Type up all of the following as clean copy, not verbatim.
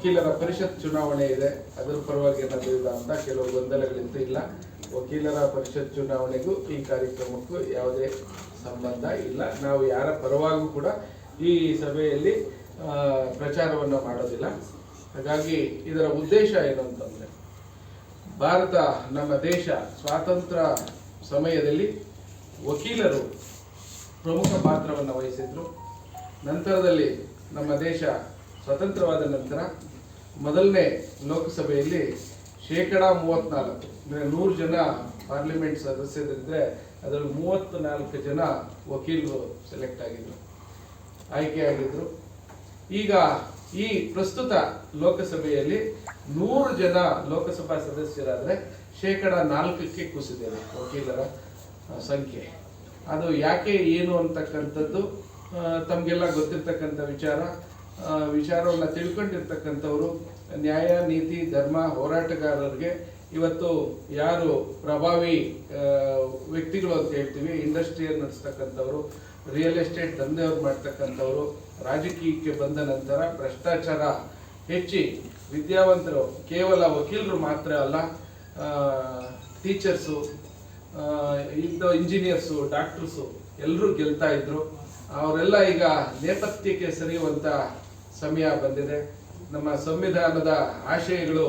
ವಕೀಲರ ಪರಿಷತ್ ಚುನಾವಣೆ ಇದೆ, ಅದರ ಪರವಾಗಿ ಏನಾದರೂ ಇಲ್ಲ ಅಂತ ಕೆಲವು ಗೊಂದಲಗಳಿಂದ ಇಲ್ಲ. ವಕೀಲರ ಪರಿಷತ್ ಚುನಾವಣೆಗೂ ಈ ಕಾರ್ಯಕ್ರಮಕ್ಕೂ ಯಾವುದೇ ಸಂಬಂಧ ಇಲ್ಲ. ನಾವು ಯಾರ ಪರವಾಗೂ ಕೂಡ ಈ ಸಭೆಯಲ್ಲಿ ಪ್ರಚಾರವನ್ನು ಮಾಡೋದಿಲ್ಲ. ಹಾಗಾಗಿ ಇದರ ಉದ್ದೇಶ ಏನು ಅಂತಂದರೆ, ಭಾರತ ನಮ್ಮ ದೇಶ ಸ್ವಾತಂತ್ರ್ಯ ಸಮಯದಲ್ಲಿ ವಕೀಲರು ಪ್ರಮುಖ ಪಾತ್ರವನ್ನು ವಹಿಸಿದ್ರು. ನಂತರದಲ್ಲಿ ನಮ್ಮ ದೇಶ ಸ್ವತಂತ್ರವಾದ ನಂತರ ಮೊದಲನೇ ಲೋಕಸಭೆಯಲ್ಲಿ 34% ಅಂದರೆ 100 ಜನ ಪಾರ್ಲಿಮೆಂಟ್ ಸದಸ್ಯರಿದ್ದರೆ ಅದರಲ್ಲಿ 34 ಜನ ವಕೀಲರು ಸೆಲೆಕ್ಟ್ ಆಗಿದ್ರು, ಆಯ್ಕೆಯಾಗಿದ್ದರು. ಈಗ ಈ ಪ್ರಸ್ತುತ ಲೋಕಸಭೆಯಲ್ಲಿ 100 ಜನ ಲೋಕಸಭಾ ಸದಸ್ಯರಾದರೆ 4% ಕುಸಿದಿದೆ ವಕೀಲರ ಸಂಖ್ಯೆ. ಅದು ಯಾಕೆ ಏನು ಅಂತಕ್ಕಂಥದ್ದು ತಮಗೆಲ್ಲ ಗೊತ್ತಿರ್ತಕ್ಕಂಥ ವಿಚಾರವನ್ನು ತಿಳ್ಕೊಂಡಿರ್ತಕ್ಕಂಥವ್ರು, ನ್ಯಾಯ ನೀತಿ ಧರ್ಮ ಹೋರಾಟಗಾರರಿಗೆ ಇವತ್ತು ಯಾರು ಪ್ರಭಾವಿ ವ್ಯಕ್ತಿಗಳು ಅಂತ ಹೇಳ್ತೀವಿ, ಇಂಡಸ್ಟ್ರಿಯಲ್ಲಿ ನಡೆಸ್ತಕ್ಕಂಥವ್ರು, ರಿಯಲ್ ಎಸ್ಟೇಟ್ ದಂಧೆಯವ್ರು ಮಾಡ್ತಕ್ಕಂಥವ್ರು, ರಾಜಕೀಯಕ್ಕೆ ಬಂದ ನಂತರ ಭ್ರಷ್ಟಾಚಾರ ಹೆಚ್ಚಿ ವಿದ್ಯಾವಂತರು ಕೇವಲ ವಕೀಲರು ಮಾತ್ರ ಅಲ್ಲ, ಟೀಚರ್ಸು, ಇಂಜಿನಿಯರ್ಸು, ಡಾಕ್ಟರ್ಸು ಎಲ್ಲರೂ ಗೆಲ್ತಾ ಇದ್ರು. ಅವರೆಲ್ಲ ಈಗ ನೇಪಥ್ಯಕ್ಕೆ ಸರಿಯುವಂಥ ಸಮಯ ಬಂದಿದೆ. ನಮ್ಮ ಸಂವಿಧಾನದ ಆಶಯಗಳು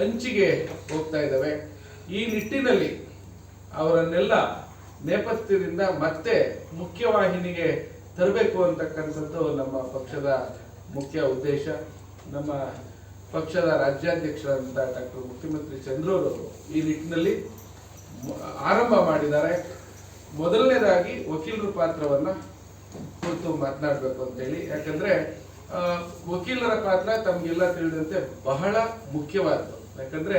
ಅಂಚಿಗೆ ಹೋಗ್ತಾ ಇದ್ದಾವೆ. ಈ ನಿಟ್ಟಿನಲ್ಲಿ ಅವರನ್ನೆಲ್ಲ ನೇಪಥ್ಯದಿಂದ ಮತ್ತೆ ಮುಖ್ಯವಾಹಿನಿಗೆ ತರಬೇಕು ಅಂತಕ್ಕಂಥದ್ದು ನಮ್ಮ ಪಕ್ಷದ ಮುಖ್ಯ ಉದ್ದೇಶ. ನಮ್ಮ ಪಕ್ಷದ ರಾಜ್ಯಾಧ್ಯಕ್ಷರಾದಂಥ ಡಾಕ್ಟರ್ ಮುಖ್ಯಮಂತ್ರಿ ಚಂದ್ರವರು ಈ ನಿಟ್ಟಿನಲ್ಲಿ ಆರಂಭ ಮಾಡಿದ್ದಾರೆ. ಮೊದಲನೇದಾಗಿ ವಕೀಲರ ಪಾತ್ರವನ್ನು ಕುರಿತು ಮಾತನಾಡಬೇಕು ಅಂತೇಳಿ. ಯಾಕಂದರೆ ವಕೀಲರ ಪಾತ್ರ ತಮಗೆಲ್ಲ ತಿಳಿದಂತೆ ಬಹಳ ಮುಖ್ಯವಾದ್ದು. ಯಾಕಂದರೆ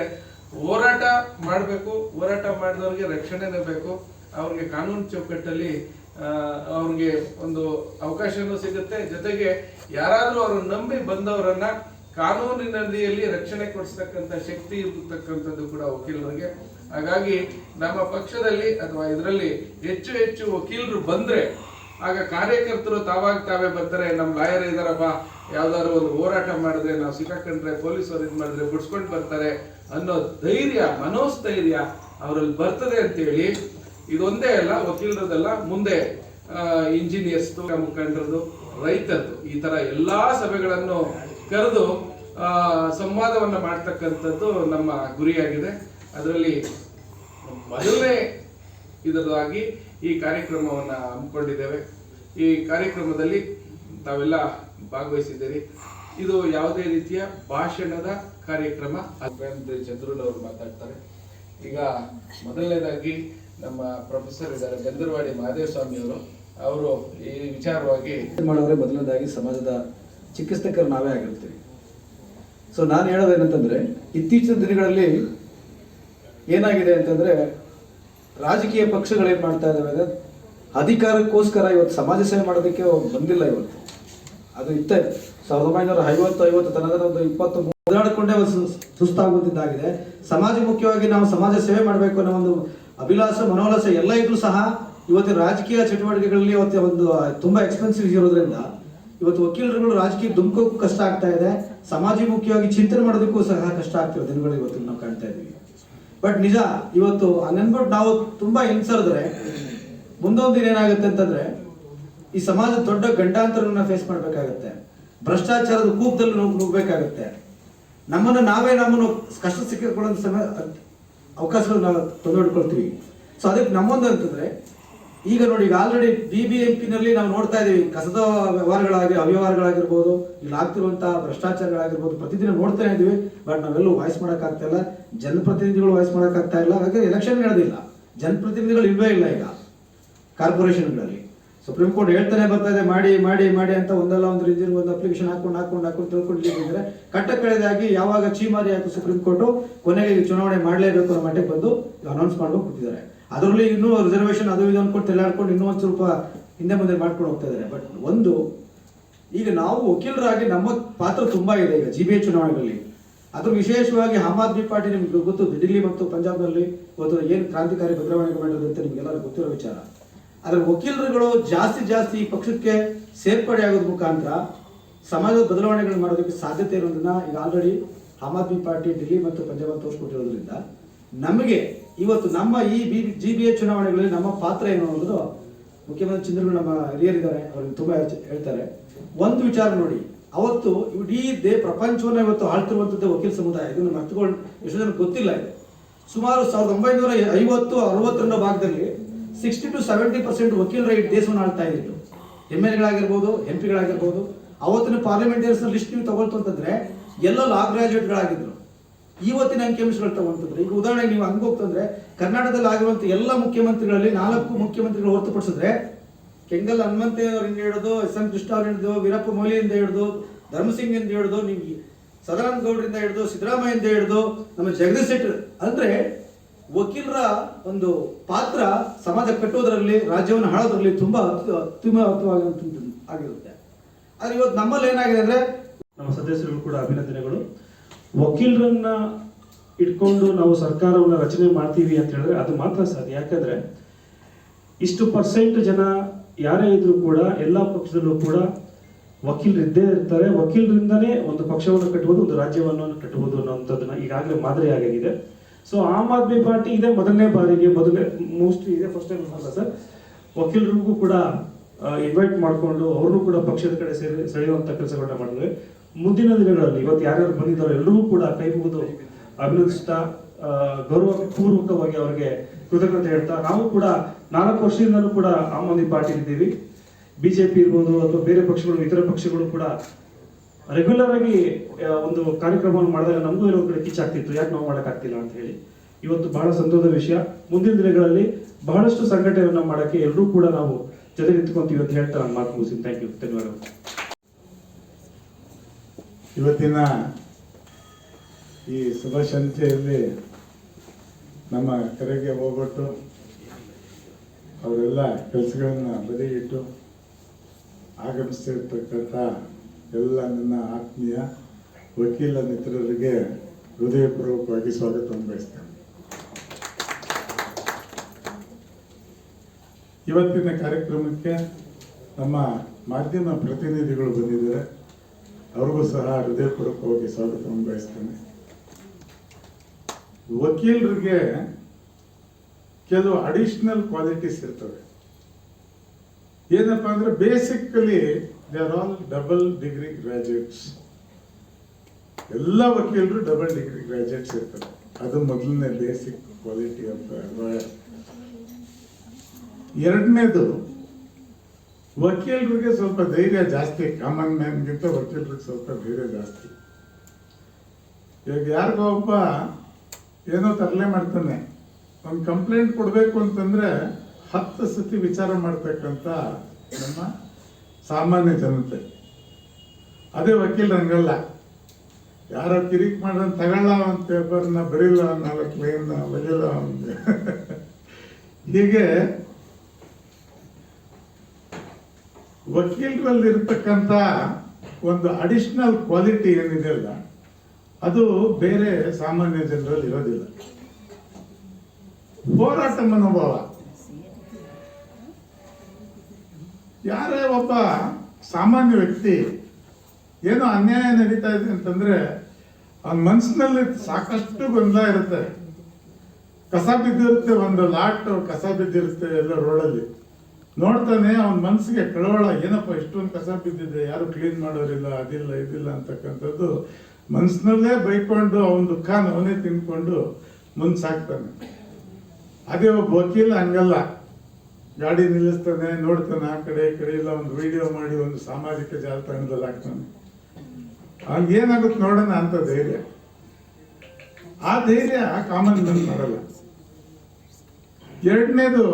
ಹೋರಾಟ ಮಾಡಬೇಕು, ಹೋರಾಟ ಮಾಡಿದವ್ರಿಗೆ ರಕ್ಷಣೆನೇ ಬೇಕು, ಅವ್ರಿಗೆ ಕಾನೂನು ಚೌಕಟ್ಟಲ್ಲಿ ಅವ್ರಿಗೆ ಒಂದು ಅವಕಾಶನೂ ಸಿಗುತ್ತೆ. ಜೊತೆಗೆ ಯಾರಾದರೂ ಅವ್ರನ್ನ ನಂಬಿ ಬಂದವರನ್ನ ಕಾನೂನಿನಲ್ಲಿ ರಕ್ಷಣೆ ಕೊಡಿಸ್ತಕ್ಕಂಥ ಶಕ್ತಿ ಇರತಕ್ಕಂಥದ್ದು ಕೂಡ ವಕೀಲರಿಗೆ. ಹಾಗಾಗಿ ನಮ್ಮ ಪಕ್ಷದಲ್ಲಿ ಅಥವಾ ಇದರಲ್ಲಿ ಹೆಚ್ಚು ಹೆಚ್ಚು ವಕೀಲರು ಬಂದರೆ ಆಗ ಕಾರ್ಯಕರ್ತರು ತಾವೇ ಬರ್ತಾರೆ. ನಮ್ಮ ಲಾಯರ್ ಇದಾರಪ್ಪ, ಯಾವ್ದಾದ್ರು ಒಂದು ಹೋರಾಟ ಮಾಡಿದ್ರೆ ನಾವು ಸಿಕ್ಕಾಕೊಂಡ್ರೆ ಪೊಲೀಸರು ಇದು ಮಾಡಿದ್ರೆ ಬಿಡಿಸ್ಕೊಂಡು ಬರ್ತಾರೆ ಅನ್ನೋ ಧೈರ್ಯ, ಮನೋಸ್ಥೈರ್ಯ ಅವರಲ್ಲಿ ಬರ್ತದೆ ಅಂತೇಳಿ ಇದೊಂದೇ ಅಲ್ಲ, ವಕೀಲರದಲ್ಲ, ಮುಂದೆ ಇಂಜಿನಿಯರ್ಸ್ದು, ಮುಖಂಡರದು, ರೈತರದು, ಈ ತರ ಎಲ್ಲಾ ಸಭೆಗಳನ್ನು ಕರೆದು ಸಂವಾದವನ್ನು ಮಾಡ್ತಕ್ಕಂಥದ್ದು ನಮ್ಮ ಗುರಿಯಾಗಿದೆ. ಅದರಲ್ಲಿ ಮೊದಲನೇ ಇದರಾಗಿ ಈ ಕಾರ್ಯಕ್ರಮವನ್ನು ಹಮ್ಮಿಕೊಂಡಿದ್ದೇವೆ. ಈ ಕಾರ್ಯಕ್ರಮದಲ್ಲಿ ತಾವೆಲ್ಲ ಭಾಗವಹಿಸಿದ್ದೀರಿ. ಇದು ಯಾವುದೇ ರೀತಿಯ ಭಾಷಣದ ಕಾರ್ಯಕ್ರಮ. ಚಂದ್ರನವರು ಮಾತಾಡ್ತಾರೆ. ಈಗ ಮೊದಲನೇದಾಗಿ ನಮ್ಮ ಪ್ರೊಫೆಸರ್ ಇದ್ದಾರೆ ಬೆಂದರವಾಡಿ ಮಹದೇವಸ್ವಾಮಿ ಅವರು ಈ ವಿಚಾರವಾಗಿ ಮಾಡೋರೆ. ಮೊದಲನೇದಾಗಿ ಸಮಾಜದ ಚಿಕಿತ್ಸಕರು ನಾವೇ ಆಗಿರ್ತೀವಿ. ಸೊ ನಾನು ಹೇಳೋದೇನಂತಂದ್ರೆ, ಇತ್ತೀಚಿನ ದಿನಗಳಲ್ಲಿ ಏನಾಗಿದೆ ಅಂತಂದ್ರೆ, ರಾಜಕೀಯ ಪಕ್ಷಗಳೇನು ಮಾಡ್ತಾ ಇದ್ದಾವೆ ಅಂದ್ರೆ ಅಧಿಕಾರಕ್ಕೋಸ್ಕರ ಇವತ್ತು ಸಮಾಜ ಸೇವೆ ಮಾಡೋದಕ್ಕೆ ಬಂದಿಲ್ಲ. ಇವತ್ತು ಅದು ಇತ್ತೆ 1950 ತನಕ ಒಂದು 20 ಓಡಾಡಿಕೊಂಡೇ ಸುಸ್ತಾಗುತ್ತಿದ್ದಾಗಿದೆ. ಸಮಾಜ ಮುಖ್ಯವಾಗಿ ನಾವು ಸಮಾಜ ಸೇವೆ ಮಾಡಬೇಕು ಅನ್ನೋ ಒಂದು ಅಭಿಲಾಷ ಮನೋಲ್ಲಾಸ ಎಲ್ಲ ಇದ್ರೂ ಸಹ ಇವತ್ತಿನ ರಾಜಕೀಯ ಚಟುವಟಿಕೆಗಳಲ್ಲಿ ಇವತ್ತು ಒಂದು ತುಂಬಾ ಎಕ್ಸ್ಪೆನ್ಸಿವ್ ಇರೋದ್ರಿಂದ ಇವತ್ತು ವಕೀಲರುಗಳು ರಾಜಕೀಯ ಧುಮುಕೋಕ್ಕೂ ಕಷ್ಟ ಆಗ್ತಾ ಇದೆ. ಸಮಾಜ ಮುಖ್ಯವಾಗಿ ಚಿಂತನೆ ಮಾಡೋದಕ್ಕೂ ಸಹ ಕಷ್ಟ ಆಗ್ತಿರೋ ದಿನಗಳು ಇವತ್ತು ನಾವು ಕಾಣ್ತಾ ಇದ್ದೀವಿ. ಬಟ್ ನಿಜ, ಇವತ್ತು ಹಂಗನ್ಬಿಟ್ಟು ನಾವು ತುಂಬಾ ಹಿಂಸರಿದ್ರೆ ಮುಂದೊಂದು ದಿನ ಏನಾಗುತ್ತೆ ಅಂತಂದ್ರೆ, ಈ ಸಮಾಜ ದೊಡ್ಡ ಗಂಡಾಂತರಗಳನ್ನ ಫೇಸ್ ಮಾಡ್ಬೇಕಾಗತ್ತೆ, ಭ್ರಷ್ಟಾಚಾರದ ಕೂಪದಲ್ಲಿ ನುಗ್ಗಬೇಕಾಗತ್ತೆ. ನಮ್ಮನ್ನು ಕಷ್ಟ ಸಿಕ್ಕಿಕೊಳ್ಳೋ ಸಮಯ ಅವಕಾಶಗಳು ನಾವು ತಂದುಕೊಳ್ತೀವಿ. ಸೊ ಅದಕ್ಕೆ ನಮ್ಮೊಂದು ಅಂತಂದ್ರೆ, ಈಗ ನೋಡಿ, ಈಗ ಆಲ್ರೆಡಿ BBMP ನಲ್ಲಿ ನಾವು ನೋಡ್ತಾ ಇದೀವಿ, ಕಸದ ಅವ್ಯವಹಾರಗಳಾಗಿರ್ಬೋದು, ಇಲ್ಲಿ ಆಗ್ತಿರುವಂತಹ ಭ್ರಷ್ಟಾಚಾರಗಳಾಗಿರ್ಬೋದು, ಪ್ರತಿದಿನ ನೋಡ್ತಾನೆ ಇದೀವಿ. ಬಟ್ ನಾವೆಲ್ಲೂ ವಾಯ್ಸ್ ಮಾಡೋಕ್ಕಾಗ್ತಾ ಇಲ್ಲ, ಜನಪ್ರತಿನಿಧಿಗಳು ವಾಯ್ಸ್ ಮಾಡೋಕ್ಕಾಗ್ತಾ ಇಲ್ಲ. ಹಾಗೆ ಎಲೆಕ್ಷನ್ ನಡೆದಿಲ್ಲ, ಜನಪ್ರತಿನಿಧಿಗಳು ಇಲ್ವೇ ಇಲ್ಲ. ಈಗ ಕಾರ್ಪೊರೇಷನ್ಗಳಲ್ಲಿ ಸುಪ್ರೀಂ ಕೋರ್ಟ್ ಹೇಳ್ತಾನೆ ಬರ್ತಾ ಇದೆ, ಮಾಡಿ ಮಾಡಿ ಮಾಡಿ ಅಂತ ಒಂದಲ್ಲ ಒಂದು ರೀತಿಯಲ್ಲಿ ಒಂದು ಅಪ್ಲಿಕೇಶನ್ ಹಾಕೊಂಡು ತಿಳ್ಕೊಂಡಿದ್ರೆ ಕಟ್ಟಕಡೆದಾಗಿ ಯಾವಾಗ ಚೀಮಾರಿ ಆಯ್ತು ಸುಪ್ರೀಂ ಕೋರ್ಟ್, ಕೊನೆಗೆ ಚುನಾವಣೆ ಮಾಡಲೇಬೇಕು ಅನ್ನೋ ಮಟ್ಟಿಗೆ ಬಂದು ಅನೌನ್ಸ್ ಮಾಡ್ಕೊಂಡು ಕೂತಿದ್ದಾರೆ. ಅದರಲ್ಲಿ ಇನ್ನೂ ರಿಸರ್ವೇಶನ್ ಅದು ಇದು ಅನ್ಕೊಂಡು ತೆಳ್ಳಾಡ್ಕೊಂಡು ಇನ್ನೂ ಒಂದು ಸ್ವಲ್ಪ ಹಿಂದೆ ಮುಂದೆ ಮಾಡ್ಕೊಂಡು ಹೋಗ್ತಾ ಇದ್ದಾರೆ. ಬಟ್ ಒಂದು, ಈಗ ನಾವು ವಕೀಲರಾಗಿ ನಮ್ಮ ಪಾತ್ರ ತುಂಬಾ ಇದೆ ಈಗ GBA ಚುನಾವಣೆಗಳಲ್ಲಿ. ಅದು ವಿಶೇಷವಾಗಿ ಆಮ್ ಆದ್ಮಿ ಪಾರ್ಟಿ, ನಿಮ್ಗೆ ಗೊತ್ತು, ದಿಲ್ಲಿ ಮತ್ತು ಪಂಜಾಬ್ನಲ್ಲಿ ಇವತ್ತು ಏನು ಕ್ರಾಂತಿಕಾರಿ ಬದಲಾವಣೆಗಳು ಮಾಡಿರೋದಂತೆ ನಿಮ್ಗೆಲ್ಲರೂ ಗೊತ್ತಿರೋ ವಿಚಾರ. ಆದರೆ ವಕೀಲರುಗಳು ಜಾಸ್ತಿ ಈ ಪಕ್ಷಕ್ಕೆ ಸೇರ್ಪಡೆ ಆಗೋದ್ ಮುಖಾಂತರ ಸಮಾಜದ ಬದಲಾವಣೆಗಳನ್ನು ಮಾಡೋದಕ್ಕೆ ಸಾಧ್ಯತೆ ಇರೋದನ್ನ ಈಗ ಆಲ್ರೆಡಿ ಆಮ್ ಆದ್ಮಿ ಪಾರ್ಟಿ ಡೆಲ್ಲಿ ಮತ್ತು ಪಂಜಾಬ್ ತೋರಿಸ್ಕೊಟ್ಟಿರೋದ್ರಿಂದ ನಮಗೆ ಇವತ್ತು ನಮ್ಮ ಈ GBA ಚುನಾವಣೆಗಳಲ್ಲಿ ನಮ್ಮ ಪಾತ್ರ ಏನು ಅನ್ನೋದು ಮುಖ್ಯಮಂತ್ರಿ ಚಂದ್ರಗಳು ನಮ್ಮ ಹಿರಿಯರಿದ್ದಾರೆ, ಅವ್ರಿಗೆ ತುಂಬ ಹೇಳ್ತಾರೆ. ಒಂದು ವಿಚಾರ ನೋಡಿ, ಅವತ್ತು ಇಡೀ ಪ್ರಪಂಚವನ್ನು ಇವತ್ತು ಆಳ್ತಿರುವಂಥದ್ದು ವಕೀಲ ಸಮುದಾಯ. ಇದನ್ನು ಮರ್ತುಕೊಂಡು ಎಷ್ಟು ಜನಕ್ಕೆ ಗೊತ್ತಿಲ್ಲ. ಇದು ಸುಮಾರು 1950-60 ಭಾಗದಲ್ಲಿ 60 to 70% ವಕೀಲರ ಈ ದೇಶವನ್ನು ಆಳ್ತಾ ಇದ್ರು. MLAಗಳಾಗಿರ್ಬೋದು, MP ಗಳಾಗಿರ್ಬೋದು. ಅವತ್ತಿನ ಪಾರ್ಲಿಮೆಂಟೇರಿಯನ್ಸ್ ಲಿಸ್ಟ್ ನೀವು ತಗೊಳ್ತು ಅಂತಂದ್ರೆ ಎಲ್ಲ ಲಾ ಗ್ರಾಜುಯೇಟ್ಗಳಾಗಿದ್ರು. ಇವತ್ತಿನ ಅಂಕಿಅಂಶಗಳು ತಗೊಂತಂದ್ರೆ ಈಗ ಉದಾಹರಣೆಗೆ ನೀವು ಹಂಗೆ ಹೋಗ್ತಂದ್ರೆ ಕರ್ನಾಟಕದಲ್ಲಿ ಆಗಿರುವಂಥ ಎಲ್ಲ ಮುಖ್ಯಮಂತ್ರಿಗಳಲ್ಲಿ 4 ಮುಖ್ಯಮಂತ್ರಿಗಳು ಹೊರತುಪಡಿಸಿದ್ರೆ ಕೆಂಗಲ್ ಹನುಮಂತಯ್ಯನವರಿಂದ ಹಿಡಿದು SM ಕೃಷ್ಣ ಅವರಿಂದ ಹಿಡಿದು ವೀರಪ್ಪ ಮೊಯ್ಲಿಯಿಂದ ಹಿಡಿದು ಧರ್ಮಸಿಂಗ್ ಇಂದ ಹಿಡಿದು ನಿಮ್ಗೆ ಸದಾನಂದ ಗೌಡರಿಂದ ಹಿಡಿದು ಸಿದ್ದರಾಮಯ್ಯಿಂದ ಹಿಡಿದು ನಮ್ಮ ಜಗದೀಶ್ ಶೆಟ್ಟರ್ ಅಂದ್ರೆ ವಕೀಲರ ಒಂದು ಪಾತ್ರ ಸಮಾಜ ಕಟ್ಟುವುದರಲ್ಲಿ, ರಾಜ್ಯವನ್ನು ಆಳೋದ್ರಲ್ಲಿ ತುಂಬಾ ಅತ್ಯುತ್ತಮವಾಗಿರುವಂಥದ್ದು ಆಗಿರುತ್ತೆ. ಆದ್ರೆ ಇವತ್ತು ನಮ್ಮಲ್ಲಿ ಏನಾಗಿದೆ ಅಂದ್ರೆ ನಮ್ಮ ಸದಸ್ಯರು ಕೂಡ ಅಭಿನಂದನೆಗಳು. ವಕೀಲರನ್ನ ಇಟ್ಕೊಂಡು ನಾವು ಸರ್ಕಾರವನ್ನು ರಚನೆ ಮಾಡ್ತೀವಿ ಅಂತ ಹೇಳಿದ್ರೆ ಅದು ಮಾತ್ರ ಸಾಧ್ಯ. ಯಾಕಂದ್ರೆ ಇಷ್ಟು % ಜನ ಯಾರೇ ಇದ್ರೂ ಕೂಡ ಎಲ್ಲ ಪಕ್ಷದಲ್ಲೂ ಕೂಡ ವಕೀಲರು ಇದ್ದೇ ಇರ್ತಾರೆ. ವಕೀಲರಿಂದನೇ ಒಂದು ಪಕ್ಷವನ್ನು ಕಟ್ಟಬಹುದು, ಒಂದು ರಾಜ್ಯವನ್ನು ಕಟ್ಟಬಹುದು ಅನ್ನೋಂಥದ್ದನ್ನ ಈಗಾಗಲೇ ಮಾದರಿ ಆಗಿದೆ. ಸೊ ಆಮ್ ಆದ್ಮಿ ಪಾರ್ಟಿ ಇದೇ ಮೊದಲನೇ ಮೋಸ್ಟ್ಲಿ ಇದೇ ಫಸ್ಟ್ ಟೈಮ್ ಅಲ್ಲ ಸರ್, ವಕೀಲರಿಗೂ ಕೂಡ ಇನ್ವೈಟ್ ಮಾಡಿಕೊಂಡು ಅವ್ರನ್ನೂ ಕೂಡ ಪಕ್ಷದ ಕಡೆ ಸೆಳೆಯುವಂತ ಕೆಲಸಗಳನ್ನ ಮಾಡಿದ್ವಿ. ಮುಂದಿನ ದಿನಗಳಲ್ಲಿ ಇವತ್ತು ಯಾರ್ಯಾರು ಬಂದಿದ್ದಾರೋ ಎಲ್ಲರೂ ಕೂಡ ಕೈ ಮುಗಿದು ಅಭಿನಂದಿಸ್ತಾ ಗೌರವ ಪೂರ್ವಕವಾಗಿ ಅವರಿಗೆ ಕೃತಜ್ಞತೆ ಹೇಳ್ತಾ, ನಾವು ಕೂಡ 4 ವರ್ಷದಿಂದಲೂ ಕೂಡ ಆಮ್ ಆದ್ಮಿ ಪಾರ್ಟಿ ಇದ್ದೀವಿ. BJP ಇರ್ಬೋದು ಅಥವಾ ಬೇರೆ ಪಕ್ಷಗಳು, ಇತರ ಪಕ್ಷಗಳು ಕೂಡ ರೆಗ್ಯುಲರ್ ಆಗಿ ಒಂದು ಕಾರ್ಯಕ್ರಮವನ್ನು ಮಾಡಿದಾಗ ನಮಗೂ ಎಲ್ಲೋ ಕಡೆ ಕಿಚ್ಚಾಗ್ತಿತ್ತು, ಯಾಕೆ ನಾವು ಮಾಡೋಕ್ಕಾಗ್ತಿಲ್ಲ ಅಂತ ಹೇಳಿ. ಇವತ್ತು ಬಹಳ ಸಂತೋಷದ ವಿಷಯ. ಮುಂದಿನ ದಿನಗಳಲ್ಲಿ ಬಹಳಷ್ಟು ಸಂಘಟನೆಯನ್ನು ಮಾಡೋಕ್ಕೆ ಎಲ್ಲರೂ ಕೂಡ ನಾವು ಜೊತೆ ನಿಂತ್ಕೊಂತೀವಿ ಅಂತ ಹೇಳ್ತಾ ನಾನು ಮಾತು ಮುಗಿಸ್ತೀನಿ. ಥ್ಯಾಂಕ್ ಯು, ಧನ್ಯವಾದಗಳು. ಇವತ್ತಿನ ಈ ಶುಭ ಸಂತೆಯಲ್ಲಿ ನಮ್ಮ ಕರೆಗೆ ಹೋಗ್ಬಿಟ್ಟು ಅವರೆಲ್ಲ ಕೆಲಸಗಳನ್ನ ಬದಿಗಿಟ್ಟು ಆಗಮಿಸ್ತಿರ್ತಕ್ಕಂಥ ಎಲ್ಲ ನನ್ನ ಆತ್ಮೀಯ ವಕೀಲ ಮಿತ್ರರಿಗೆ ಹೃದಯಪೂರ್ವಕವಾಗಿ ಸ್ವಾಗತವನ್ನು ಬಯಸ್ತೇನೆ. ಇವತ್ತಿನ ಕಾರ್ಯಕ್ರಮಕ್ಕೆ ನಮ್ಮ ಮಾಧ್ಯಮ ಪ್ರತಿನಿಧಿಗಳು ಬಂದಿದ್ದಾರೆ, ಅವ್ರಿಗೂ ಸಹ ಹೃದಯಪೂರ್ವಕವಾಗಿ ಸ್ವಾಗತವನ್ನು ಬಯಸ್ತೇನೆ. ವಕೀಲರಿಗೆ ಕೆಲವು ಅಡಿಷನಲ್ ಕ್ವಾಲಿಟೀಸ್ ಇರ್ತವೆ. ಏನಪ್ಪಾ ಅಂದ್ರೆ basically they are all double degree graduates. ಎಲ್ಲ ವಕೀಲರು ಡಬಲ್ ಡಿಗ್ರಿ ಗ್ರಾಜುಯೇಟ್ಸ್ ಇರ್ತಾರೆ. ಅದು ಮೊದಲನೇ ಬೇಸಿಕ್ ಕ್ವಾಲಿಟಿ ಆಫ್ ಲಾಯರ್. ಎರಡನೇದು, ವಕೀಲರಿಗೆ ಸ್ವಲ್ಪ ಧೈರ್ಯ ಜಾಸ್ತಿ. ಕಾಮನ್ ಮ್ಯಾನ್ಗಿಂತ ವಕೀಲರಿಗೆ ಸ್ವಲ್ಪ ಧೈರ್ಯ ಜಾಸ್ತಿ. ಈಗ ಯಾರಿಗೋ ಒಬ್ಬ ಏನೋ ತರಲೆ ಮಾಡ್ತಾನೆ, ಒಂದು ಕಂಪ್ಲೇಂಟ್ ಕೊಡಬೇಕು ಅಂತಂದ್ರೆ 10 ಸತಿ ವಿಚಾರ ಮಾಡ್ತಕ್ಕಂಥ ನಮ್ಮ ಸಾಮಾನ್ಯ ಜನತೆ. ಅದೇ ವಕೀಲ ಹಂಗಲ್ಲ, ಯಾರೋ ಕಿರಿಕ್ ಮಾಡೋದು ತಗೊಳ್ಳ ಒಂದು ಪೇಪರ್ನ ಬರೀಲ್ಲ, 4 ಲೈನ್ ಬರೀಲ್ಲ ಒಂದು ಹೀಗೆ ವಕೀಲರಲ್ಲಿ ಇರ್ತಕ್ಕಂಥ ಒಂದು ಅಡಿಷನಲ್ ಕ್ವಾಲಿಟಿ ಏನಿದೆಯಲ್ಲ, ಅದು ಬೇರೆ ಸಾಮಾನ್ಯ ಜನರಲ್ಲಿ ಇರೋದಿಲ್ಲ. ಹೋರಾಟ ಮನೋಭಾವ. ಯಾರೇ ಒಬ್ಬ ಸಾಮಾನ್ಯ ವ್ಯಕ್ತಿ ಏನೋ ಅನ್ಯಾಯ ನಡೀತಾ ಇದೆ ಅಂತಂದ್ರೆ ಅವನ ಮನಸ್ಸಿನಲ್ಲಿ ಸಾಕಷ್ಟು ಗೊಂದಲ ಇರುತ್ತೆ. ಕಸ ಬಿದ್ದಿರುತ್ತೆ, ಒಂದು ಲಾಟ್ ಕಸ ಬಿದ್ದಿರುತ್ತೆ ಎಲ್ಲ ರೋಡಲ್ಲಿ. ನೋಡ್ತಾನೆ ಅವನ ಮನಸ್ಸಿಗೆ ಕಳವಳ, ಏನಪ್ಪ ಇಷ್ಟೊಂದು ಕಸ ಬಿದ್ದಿದೆ, ಯಾರು ಕ್ಲೀನ್ ಮಾಡೋರಿಲ್ಲ, ಅದಿಲ್ಲ ಇದಿಲ್ಲ ಅಂತಕ್ಕಂಥದ್ದು ಮನಸ್ಸಿನಲ್ಲೇ ಬೈಕೊಂಡು ಅವನ ದುಃಖನ ಅವನೇ ತಿನ್ಕೊಂಡು ಮುಂದೆ ಸಾಕ್ತಾನೆ. ಅದೇ ಒಬ್ಬ ವಕೀಲ ಹಂಗಲ್ಲ, ಗಾಡಿ ನಿಲ್ಲಿಸ್ತಾನೆ, ನೋಡ್ತಾನೆ ಆ ಕಡೆ ಈ ಕಡೆ, ಇಲ್ಲ ಒಂದು ವಿಡಿಯೋ ಮಾಡಿ ಒಂದು ಸಾಮಾಜಿಕ ಜಾಲತಾಣದಲ್ಲಿ ಹಾಕ್ತಾನೆ. ಅವ್ನಿಗೆ ಏನಾಗುತ್ತೆ ನೋಡೋಣ ಅಂತ ಧೈರ್ಯ. ಆ ಧೈರ್ಯ ಕಾಮನ್ ಮ್ಯಾನ್ ಮಾಡಲ್ಲ. ಎರಡನೇದು,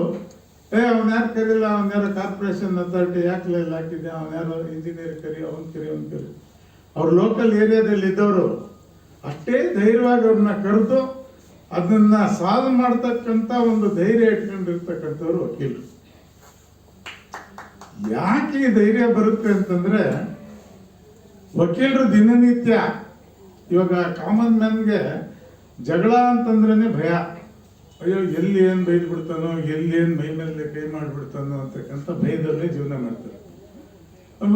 ಅವನ್ ಯಾರು ಕರೀಲ್ಲ, ಅವನ್ ಯಾರೋ ಕಾರ್ಪೊರೇಷನ್ ಅಥಾರಿಟಿ ಯಾಕೆ ಹಾಕಿದ್ದೆ, ಅವನ್ ಯಾರೋ ಇಂಜಿನಿಯರ್ ಕರಿ, ಅವನ್ ಕರಿ. ಅವ್ರ ಲೋಕಲ್ ಏರಿಯಾದಲ್ಲಿ ಇದ್ದವರು ಅಷ್ಟೇ ಧೈರ್ಯವಾಗಿ ಅವ್ರನ್ನ ಕರೆದು ಅದನ್ನ ಸಾಲ್ವ್ ಮಾಡ್ತಕ್ಕಂಥ ಒಂದು ಧೈರ್ಯ ಇಟ್ಕೊಂಡಿರ್ತಕ್ಕಂಥವ್ರು ವಕೀಲರು. ಯಾಕೆ ಈ ಧೈರ್ಯ ಬರುತ್ತೆ ಅಂತಂದ್ರೆ, ವಕೀಲರು ದಿನನಿತ್ಯ ಇವಾಗ ಕಾಮನ್ ಮ್ಯಾನ್ಗೆ ಜಗಳ ಅಂತಂದ್ರೇನೆ ಭಯ. ಅಯ್ಯೋ ಎಲ್ಲಿ ಏನ್ ಬೈದು ಬಿಡ್ತಾನೋ, ಎಲ್ಲಿ ಏನ್ ಮೈ ಮೇಲೆ ಕೈ ಮಾಡಿಬಿಡ್ತಾನೋ ಅಂತಕ್ಕಂಥ ಭಯದಲ್ಲೇ ಜೀವನ ಮಾಡ್ತಾರೆ.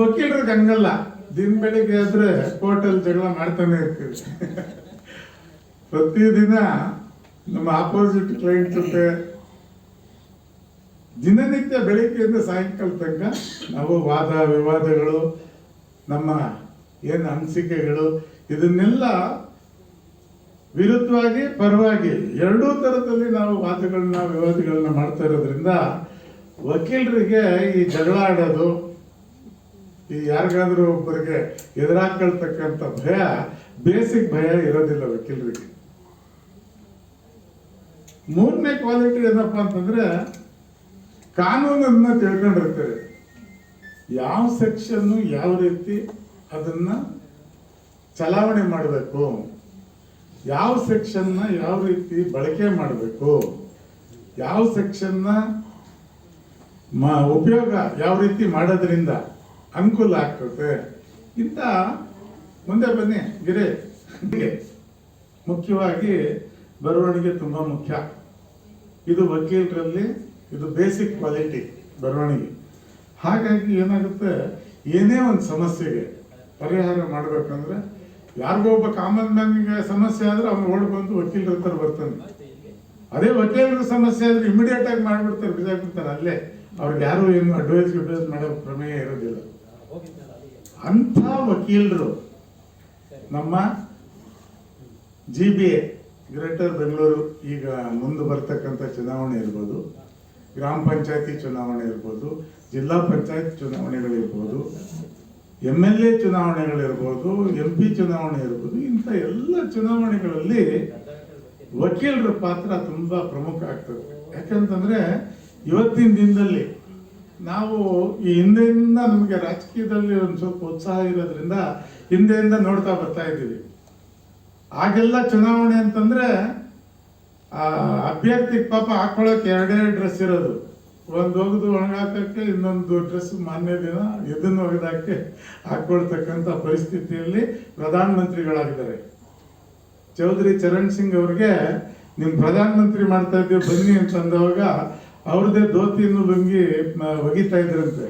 ವಕೀಲರಿಗೆ ಹಂಗಲ್ಲ, ದಿನ ಬೆಳಿಗ್ಗೆ ಆದ್ರೆ ಕೋರ್ಟಲ್ಲಿ ಜಗಳ ಮಾಡ್ತಾನೆ ಇರ್ತೀವಿ. ಪ್ರತಿದಿನ ನಮ್ಮ ಆಪೋಸಿಟ್ ಕ್ಲೈಂಟ್ ಜೊತೆ ದಿನನಿತ್ಯ ಬೆಳಿಗ್ಗೆಯಿಂದ ಸಾಯಂಕಾಲ ತನಕ ನಾವು ವಾದ ವಿವಾದಗಳು, ನಮ್ಮ ಏನು ಅನಿಸಿಕೆಗಳು, ಇದನ್ನೆಲ್ಲ ವಿರುದ್ಧವಾಗಿ ಪರವಾಗಿ ಎರಡೂ ಥರದಲ್ಲಿ ನಾವು ವಾದಗಳನ್ನ ವಿವಾದಗಳನ್ನ ಮಾಡ್ತಾ ಇರೋದ್ರಿಂದ ವಕೀಲರಿಗೆ ಈ ಜಗಳ ಆಡೋದು, ಈ ಯಾರಿಗಾದ್ರೂ ಒಬ್ಬರಿಗೆ ಎದುರಾಕೊಳ್ತಕ್ಕಂಥ ಭಯ, ಬೇಸಿಕ್ ಭಯ ಇರೋದಿಲ್ಲ ವಕೀಲರಿಗೆ. ಮೂರನೇ ಕ್ವಾಲಿಟಿ ಏನಪ್ಪ ಅಂತಂದ್ರೆ ಕಾನೂನನ್ನ ತಿಳ್ಕೊಂಡಿರ್ತಾರೆ. ಯಾವ ಸೆಕ್ಷನ್ನು ಯಾವ ರೀತಿ ಅದನ್ನ ಚಲಾವಣೆ ಮಾಡಬೇಕು, ಯಾವ ಸೆಕ್ಷನ್ನ ಯಾವ ರೀತಿ ಬಳಕೆ ಮಾಡಬೇಕು, ಯಾವ ಸೆಕ್ಷನ್ನ ಉಪಯೋಗ ಯಾವ ರೀತಿ ಮಾಡೋದ್ರಿಂದ ಅನುಕೂಲ ಆಗ್ತದೆ ಇಂಥ. ಮುಂದೆ ಬನ್ನಿ ಗಿರೆ. ಮುಖ್ಯವಾಗಿ ಬರವಣಿಗೆ ತುಂಬಾ ಮುಖ್ಯ. ಇದು ವಕೀಲರಲ್ಲಿ ಇದು ಬೇಸಿಕ್ ಕ್ವಾಲಿಟಿ ಬರವಣಿಗೆ. ಹಾಗಾಗಿ ಏನಾಗುತ್ತೆ, ಏನೇ ಒಂದು ಸಮಸ್ಯೆಗೆ ಪರಿಹಾರ ಮಾಡ್ಬೇಕಂದ್ರೆ ಯಾರಿಗೋ ಒಬ್ಬ ಕಾಮನ್ ಮ್ಯಾನ್ಗೆ ಸಮಸ್ಯೆ ಆದ್ರೆ ಅವ್ನು ಓಡ್ ಬಂದು ವಕೀಲರ ಹತ್ರ ಬರ್ತಾನೆ. ಅದೇ ವಕೀಲರ ಸಮಸ್ಯೆ ಆದ್ರೆ ಇಮಿಡಿಯೇಟ್ ಆಗಿ ಮಾಡ್ಬಿಡ್ತಾರೆ, ಬಿಸಾಕ್ಬಿಡ್ತಾರೆ ಅಲ್ಲೇ. ಅವ್ರಿಗೆ ಯಾರು ಏನು ಅಡ್ವೈಸ್ ಮಾಡೋ ಪ್ರಮೇಯ ಇರೋದಿಲ್ಲ. ಅಂಥ ವಕೀಲರು ನಮ್ಮ GBA ಗ್ರೇಟರ್ ಬೆಂಗಳೂರು ಈಗ ಮುಂದೆ ಬರ್ತಕ್ಕಂಥ ಚುನಾವಣೆ ಇರ್ಬೋದು, ಗ್ರಾಮ ಪಂಚಾಯತಿ ಚುನಾವಣೆ ಇರ್ಬೋದು, ಜಿಲ್ಲಾ ಪಂಚಾಯತ್ ಚುನಾವಣೆಗಳಿರ್ಬೋದು, MLA ಚುನಾವಣೆಗಳಿರ್ಬೋದು, MP ಚುನಾವಣೆ ಇರ್ಬೋದು, ಇಂಥ ಎಲ್ಲ ಚುನಾವಣೆಗಳಲ್ಲಿ ವಕೀಲರ ಪಾತ್ರ ತುಂಬಾ ಪ್ರಮುಖ ಆಗ್ತದೆ. ಯಾಕಂತಂದ್ರೆ ಇವತ್ತಿನ ದಿನದಲ್ಲಿ ನಾವು ಈ ಹಿಂದೆಯಿಂದ ನಮಗೆ ರಾಜಕೀಯದಲ್ಲಿ ಒಂದು ಸ್ವಲ್ಪ ಉತ್ಸಾಹ ಇರೋದ್ರಿಂದ ಹಿಂದೆಯಿಂದ ನೋಡ್ತಾ ಬರ್ತಾ ಇದ್ದೀವಿ. ಆಗೆಲ್ಲ ಚುನಾವಣೆ ಅಂತಂದ್ರೆ ಅಭ್ಯರ್ಥಿಗೆ ಪಾಪ ಹಾಕೊಳ್ಳೋಕೆ ಎರಡೇ ಡ್ರೆಸ್ ಇರೋದು. ಒಂದು ಒಗೆದು ಒಣಗಾಕಕ್ಕೆ, ಇನ್ನೊಂದು ಡ್ರೆಸ್ ಮಾನ್ಯ ದಿನ ಇದನ್ನು ಒಗೆದಾಕೆ ಹಾಕೊಳ್ತಕ್ಕಂಥ ಪರಿಸ್ಥಿತಿಯಲ್ಲಿ ಪ್ರಧಾನಮಂತ್ರಿಗಳಾಗಿದ್ದಾರೆ. ಚೌಧರಿ ಚರಣ್ ಸಿಂಗ್ ಅವ್ರಿಗೆ ನಿಮ್ ಪ್ರಧಾನಮಂತ್ರಿ ಮಾಡ್ತಾ ಇದ್ದೀವಿ ಬನ್ನಿ ಅಂತಂದವಾಗ ಅವ್ರದ್ದೇ ಧೋತಿಯನ್ನು ಲುಂಗಿ ಒಗಿತಾ ಇದ್ರಂತೆ.